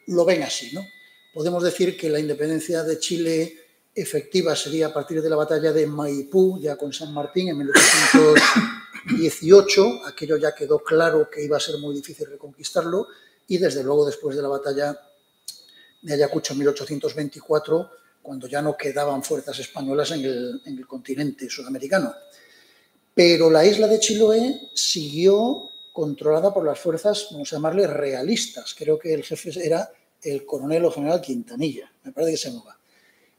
lo ven así, ¿no? Podemos decir que la independencia de Chile efectiva sería a partir de la batalla de Maipú, ya con San Martín, en 1818. Aquello ya quedó claro que iba a ser muy difícil reconquistarlo y, desde luego, después de la batalla de Ayacucho en 1824, cuando ya no quedaban fuerzas españolas en el continente sudamericano. Pero la isla de Chiloé siguió controlada por las fuerzas, vamos a llamarle, realistas. Creo que el jefe era el coronel o general Quintanilla, me parece que se llamaba.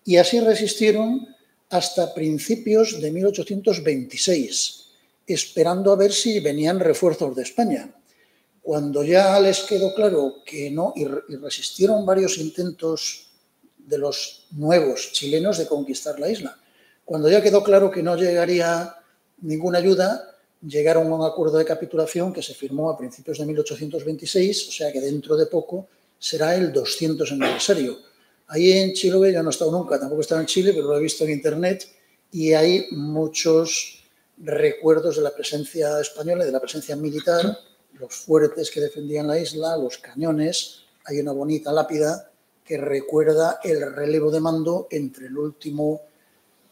Y así resistieron hasta principios de 1826, esperando a ver si venían refuerzos de España. Cuando ya les quedó claro que no, y resistieron varios intentos de los nuevos chilenos de conquistar la isla, cuando ya quedó claro que no llegaría ninguna ayuda, llegaron a un acuerdo de capitulación que se firmó a principios de 1826, o sea que dentro de poco será el 200 aniversario. Ahí en Chiloé yo no he estado nunca, tampoco he estado en Chile, pero lo he visto en internet y hay muchos recuerdos de la presencia española, de la presencia militar, los fuertes que defendían la isla, los cañones. Hay una bonita lápida que recuerda el relevo de mando entre el último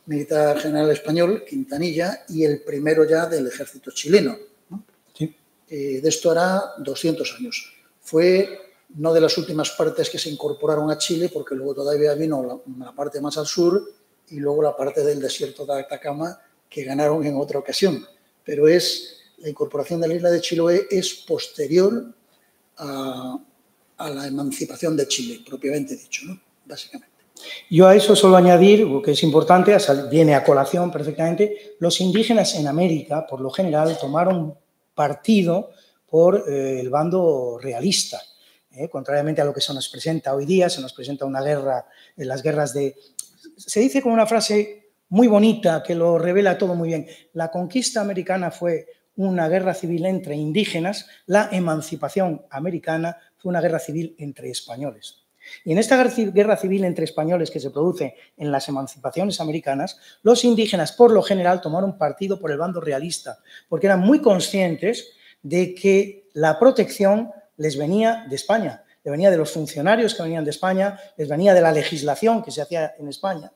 militar general español, Quintanilla, y el primero ya del ejército chileno, ¿no? Sí. De esto hará 200 años. Fue no de las últimas partes que se incorporaron a Chile, porque luego todavía vino la parte más al sur y luego la parte del desierto de Atacama que ganaron en otra ocasión. Pero la incorporación de la isla de Chiloé es posterior a la emancipación de Chile, propiamente dicho, ¿no? Básicamente. Yo a eso solo añadir, que es importante, viene a colación perfectamente, los indígenas en América, por lo general, tomaron partido por el bando realista. Contrariamente a lo que se nos presenta hoy día, se nos presenta una guerra, las guerras de... Se dice con una frase muy bonita que lo revela todo muy bien. La conquista americana fue una guerra civil entre indígenas, la emancipación americana fue una guerra civil entre españoles. Y en esta guerra civil entre españoles que se produce en las emancipaciones americanas, los indígenas por lo general tomaron partido por el bando realista, porque eran muy conscientes de que la protección les venía de España, les venía de los funcionarios que venían de España, les venía de la legislación que se hacía en España,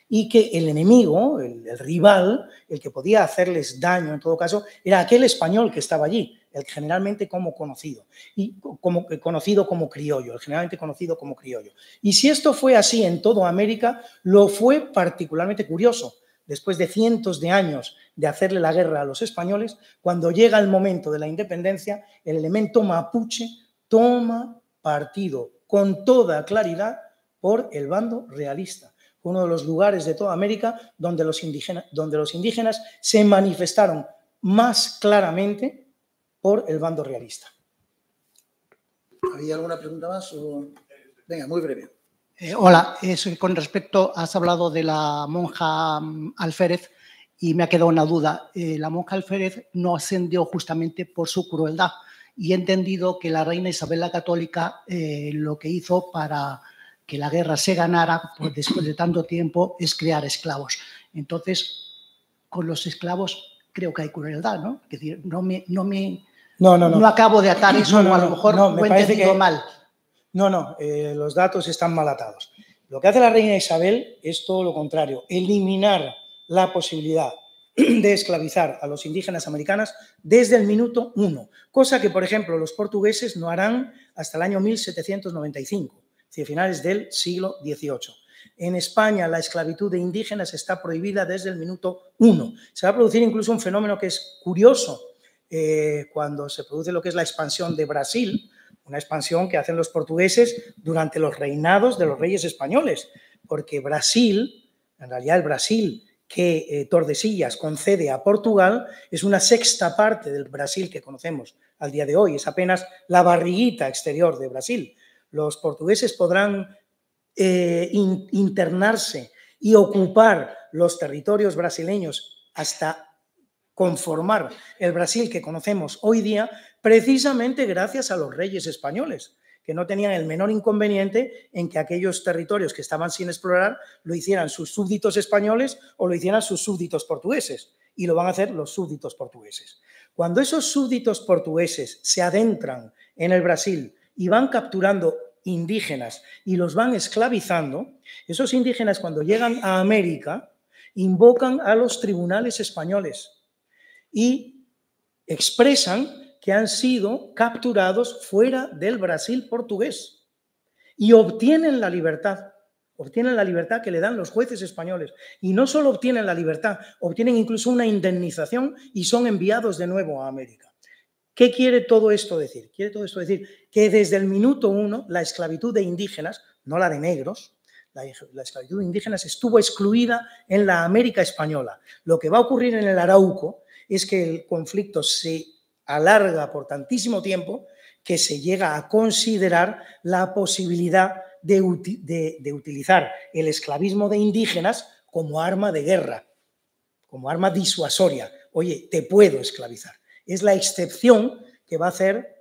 y que el enemigo, el rival, el que podía hacerles daño en todo caso, era aquel español que estaba allí, el generalmente como conocido, y conocido como criollo, el generalmente conocido como criollo. Y si esto fue así en toda América, lo fue particularmente curioso. Después de cientos de años de hacerle la guerra a los españoles, cuando llega el momento de la independencia, el elemento mapuche toma partido con toda claridad por el bando realista. Fue uno de los lugares de toda América donde los indígenas se manifestaron más claramente por el bando realista. ¿Había alguna pregunta más? Venga, muy breve. Hola, con respecto, has hablado de la monja alférez Y me ha quedado una duda. La monja Alférez no ascendió justamente por su crueldad. Y he entendido que la reina Isabel la Católica lo que hizo para que la guerra se ganara, pues después de tanto tiempo, es crear esclavos. Entonces, con los esclavos creo que hay crueldad, ¿no? Es decir, no acabo de atar eso, o a lo mejor lo he entendido mal. No, los datos están mal atados. Lo que hace la reina Isabel es todo lo contrario, eliminar la posibilidad de esclavizar a los indígenas americanos desde el minuto 1, cosa que, por ejemplo, los portugueses no harán hasta el año 1795, es decir, finales del siglo XVIII. En España la esclavitud de indígenas está prohibida desde el minuto 1. Se va a producir incluso un fenómeno que es curioso cuando se produce lo que es la expansión de Brasil, una expansión que hacen los portugueses durante los reinados de los reyes españoles, porque Brasil, en realidad el Brasil que Tordesillas concede a Portugal es una sexta parte del Brasil que conocemos al día de hoy, es apenas la barriguita exterior de Brasil. Los portugueses podrán internarse y ocupar los territorios brasileños hasta conformar el Brasil que conocemos hoy día, precisamente gracias a los reyes españoles, que no tenían el menor inconveniente en que aquellos territorios que estaban sin explorar lo hicieran sus súbditos españoles o lo hicieran sus súbditos portugueses, y lo van a hacer los súbditos portugueses. Cuando esos súbditos portugueses se adentran en el Brasil y van capturando indígenas y los van esclavizando, esos indígenas cuando llegan a América invocan a los tribunales españoles y expresan que han sido capturados fuera del Brasil portugués y obtienen la libertad que le dan los jueces españoles. Y no solo obtienen la libertad, obtienen incluso una indemnización y son enviados de nuevo a América. ¿Qué quiere todo esto decir? Quiere todo esto decir que desde el minuto 1 la esclavitud de indígenas, no la de negros, la esclavitud de indígenas estuvo excluida en la América española. Lo que va a ocurrir en el Arauco es que el conflicto se alarga por tantísimo tiempo que se llega a considerar la posibilidad de utilizar el esclavismo de indígenas como arma de guerra, como arma disuasoria. Oye, te puedo esclavizar. Es la excepción que va a hacer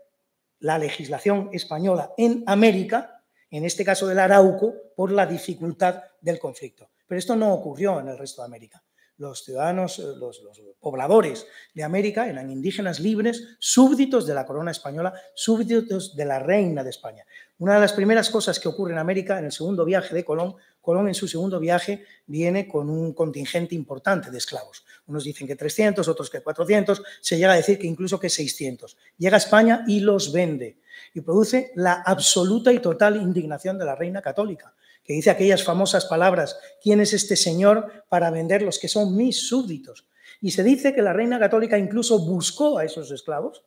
la legislación española en América, en este caso del Arauco, por la dificultad del conflicto. Pero esto no ocurrió en el resto de América. Los ciudadanos, los pobladores de América eran indígenas libres, súbditos de la corona española, súbditos de la reina de España. Una de las primeras cosas que ocurre en América, en el segundo viaje de Colón, Colón en su segundo viaje viene con un contingente importante de esclavos. Unos dicen que 300, otros que 400, se llega a decir que incluso que 600. Llega a España y los vende y produce la absoluta y total indignación de la reina católica, que dice aquellas famosas palabras: ¿quién es este señor para vender los que son mis súbditos? Y se dice que la reina católica incluso buscó a esos esclavos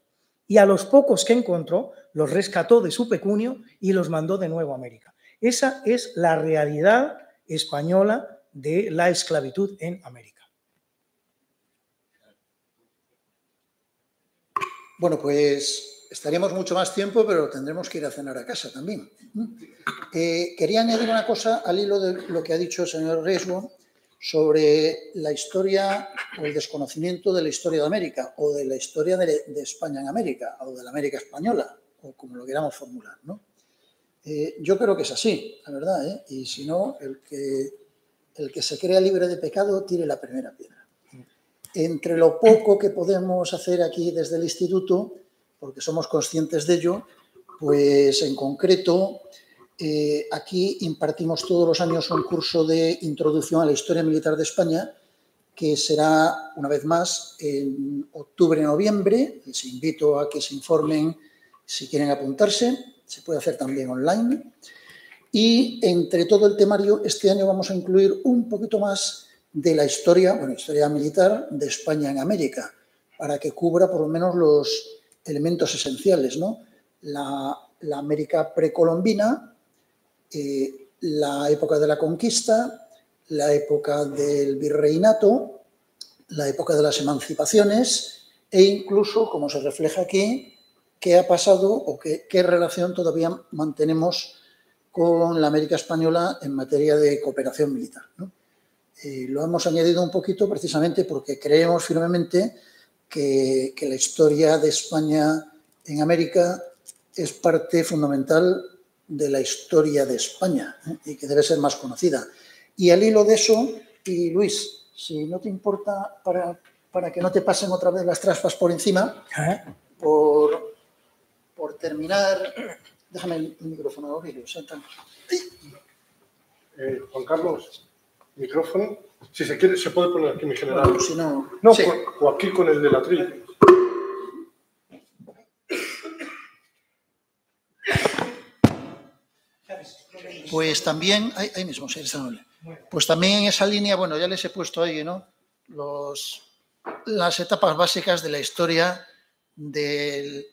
y a los pocos que encontró los rescató de su pecunio y los mandó de nuevo a América. Esa es la realidad española de la esclavitud en América. Bueno, pues estaríamos mucho más tiempo, pero tendremos que ir a cenar a casa también. Quería añadir una cosa al hilo de lo que ha dicho el señor Riesgo sobre la historia o el desconocimiento de la historia de América o de la historia de España en América o de la América española, o como lo queramos formular, ¿no? Yo creo que es así, la verdad, ¿eh? Y si no, el que se crea libre de pecado tire la primera piedra. Entre lo poco que podemos hacer aquí desde el instituto, porque somos conscientes de ello, pues en concreto aquí impartimos todos los años un curso de introducción a la historia militar de España, que será, una vez más, en octubre-noviembre. Les invito a que se informen si quieren apuntarse. Se puede hacer también online. Y entre todo el temario, este año vamos a incluir un poquito más de la historia, historia militar de España en América, para que cubra por lo menos los elementos esenciales, ¿no? La América precolombina, la época de la conquista, la época del virreinato, la época de las emancipaciones e incluso, como se refleja aquí, qué ha pasado o qué relación todavía mantenemos con la América española en materia de cooperación militar, ¿no? Y lo hemos añadido un poquito precisamente porque creemos firmemente que la historia de España en América es parte fundamental de la historia de España, y que debe ser más conocida. Y al hilo de eso, y Luis, si no te importa, para que no te pasen otra vez las trampas por encima, por terminar, déjame el micrófono, Juan Carlos, micrófono. Si se quiere, se puede poner aquí, mi general. Bueno, si no, no, sí. o aquí con el del atril. Pues también, ahí mismo, sí, pues también en esa línea, bueno, ya les he puesto ahí, ¿no? Las etapas básicas de la historia de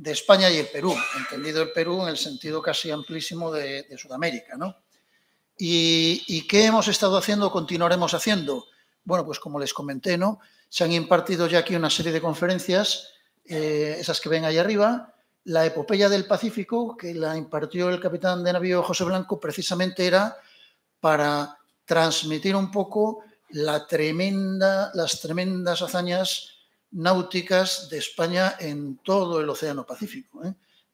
España y el Perú, entendido el Perú en el sentido casi amplísimo de Sudamérica, ¿no? ¿Y qué hemos estado haciendo o continuaremos haciendo? Bueno, pues como les comenté, ¿no? Se han impartido ya aquí una serie de conferencias, esas que ven ahí arriba. La epopeya del Pacífico, que la impartió el capitán de navío José Blanco, precisamente era para transmitir un poco las tremendas hazañas náuticas de España en todo el Océano Pacífico,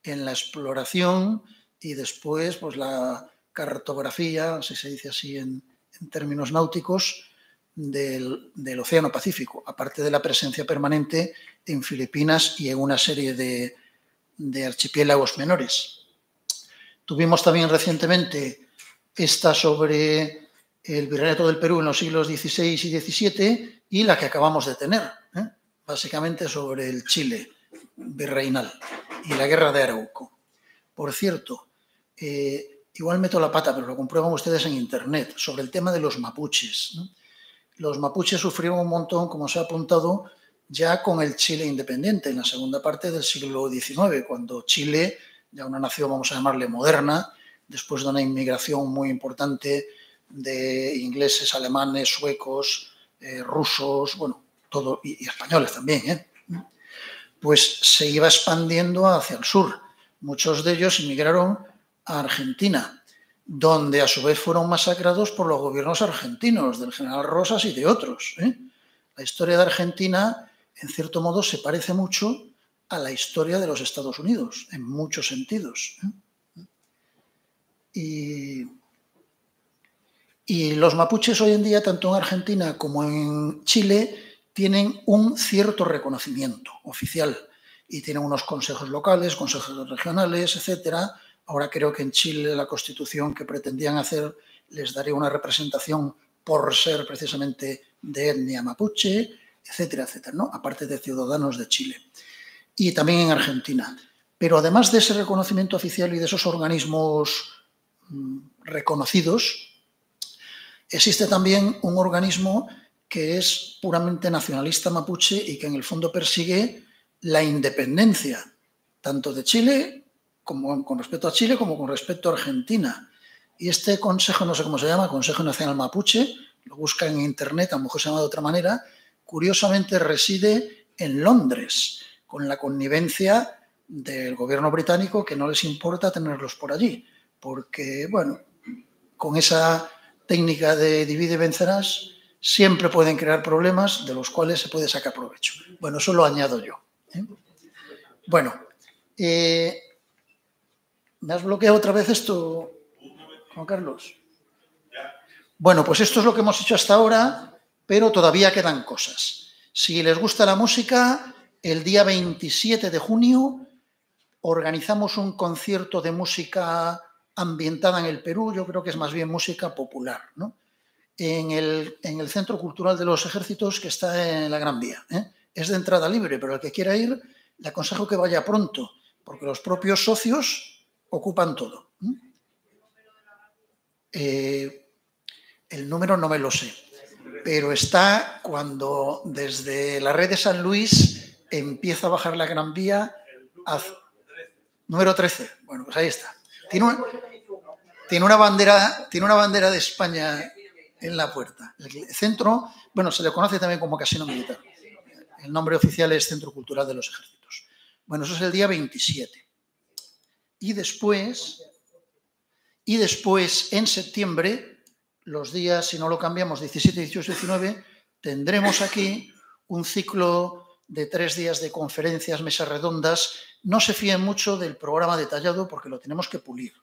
en la exploración y después pues la cartografía, si se dice así en términos náuticos, del Océano Pacífico, aparte de la presencia permanente en Filipinas y en una serie de archipiélagos menores. Tuvimos también recientemente esta sobre el virreinato del Perú en los siglos XVI y XVII y la que acabamos de tener, básicamente sobre el Chile virreinal y la guerra de Arauco. Por cierto, igual meto la pata, pero lo comprueban ustedes en internet, sobre el tema de los mapuches, ¿no? Los mapuches sufrieron un montón, como se ha apuntado, ya con el Chile independiente, en la segunda parte del siglo XIX, cuando Chile, ya una nación, vamos a llamarle moderna, después de una inmigración muy importante de ingleses, alemanes, suecos, rusos, bueno, todo, y españoles también, pues se iba expandiendo hacia el sur. Muchos de ellos emigraron a Argentina, donde a su vez fueron masacrados por los gobiernos argentinos, del general Rosas y de otros. La historia de Argentina, en cierto modo, se parece mucho a la historia de los Estados Unidos, en muchos sentidos. Y los mapuches hoy en día, tanto en Argentina como en Chile, tienen un cierto reconocimiento oficial y tienen unos consejos locales, consejos regionales, etcétera. Ahora creo que en Chile la constitución que pretendían hacer les daría una representación por ser precisamente de etnia mapuche, etcétera, etcétera, ¿no? Aparte de ciudadanos de Chile. Y también en Argentina. Pero además de ese reconocimiento oficial y de esos organismos reconocidos, existe también un organismo que es puramente nacionalista mapuche y que en el fondo persigue la independencia, tanto de Chile como con respecto a Chile como con respecto a Argentina. Y este consejo, no sé cómo se llama, Consejo Nacional Mapuche, lo busca en internet, a lo mejor se llama de otra manera, curiosamente reside en Londres, con la connivencia del gobierno británico, que no les importa tenerlos por allí, porque, bueno, con esa técnica de divide y vencerás, siempre pueden crear problemas de los cuales se puede sacar provecho. Bueno, eso lo añado yo. Bueno, ¿me has bloqueado otra vez esto, Juan Carlos? Bueno, pues esto es lo que hemos hecho hasta ahora, pero todavía quedan cosas. Si les gusta la música, el día 27 de junio organizamos un concierto de música ambientada en el Perú, yo creo que es más bien música popular, ¿no? En el Centro Cultural de los Ejércitos, que está en la Gran Vía. Es de entrada libre, pero el que quiera ir, le aconsejo que vaya pronto, porque los propios socios ocupan todo. El número no me lo sé, pero está cuando desde la red de San Luis empieza a bajar la Gran Vía, número 13. Bueno, pues ahí está. Tiene una bandera de España en la puerta. El centro, bueno, se le conoce también como Casino Militar. El nombre oficial es Centro Cultural de los Ejércitos. Bueno, eso es el día 27. Y después, en septiembre, los días, si no lo cambiamos, 17, 18, 19, tendremos aquí un ciclo de 3 días de conferencias, mesas redondas. No se fíen mucho del programa detallado porque lo tenemos que pulir,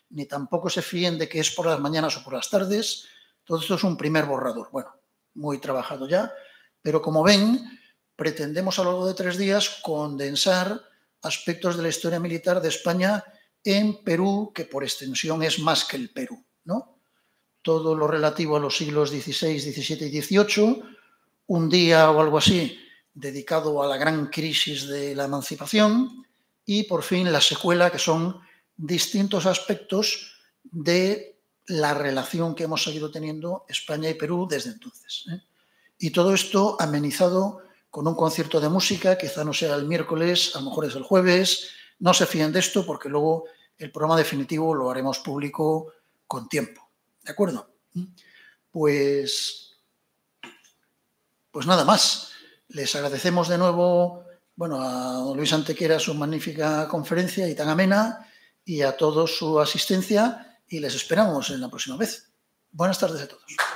ni tampoco se fíen de que es por las mañanas o por las tardes. Todo esto es un primer borrador. Bueno, muy trabajado ya, pero como ven, pretendemos a lo largo de 3 días condensar aspectos de la historia militar de España en Perú, que por extensión es más que el Perú, ¿no? Todo lo relativo a los siglos XVI, XVII y XVIII, un día o algo así dedicado a la gran crisis de la emancipación y, por fin, la secuela, que son distintos aspectos de la relación que hemos seguido teniendo España y Perú desde entonces. Y todo esto amenizado con un concierto de música, quizá no sea el miércoles, a lo mejor es el jueves. No se fíen de esto porque luego el programa definitivo lo haremos público con tiempo. ¿De acuerdo? Pues nada más. Les agradecemos de nuevo, bueno, a don Luis Antequera su magnífica conferencia y tan amena, y a todos su asistencia, y les esperamos en la próxima vez. Buenas tardes a todos.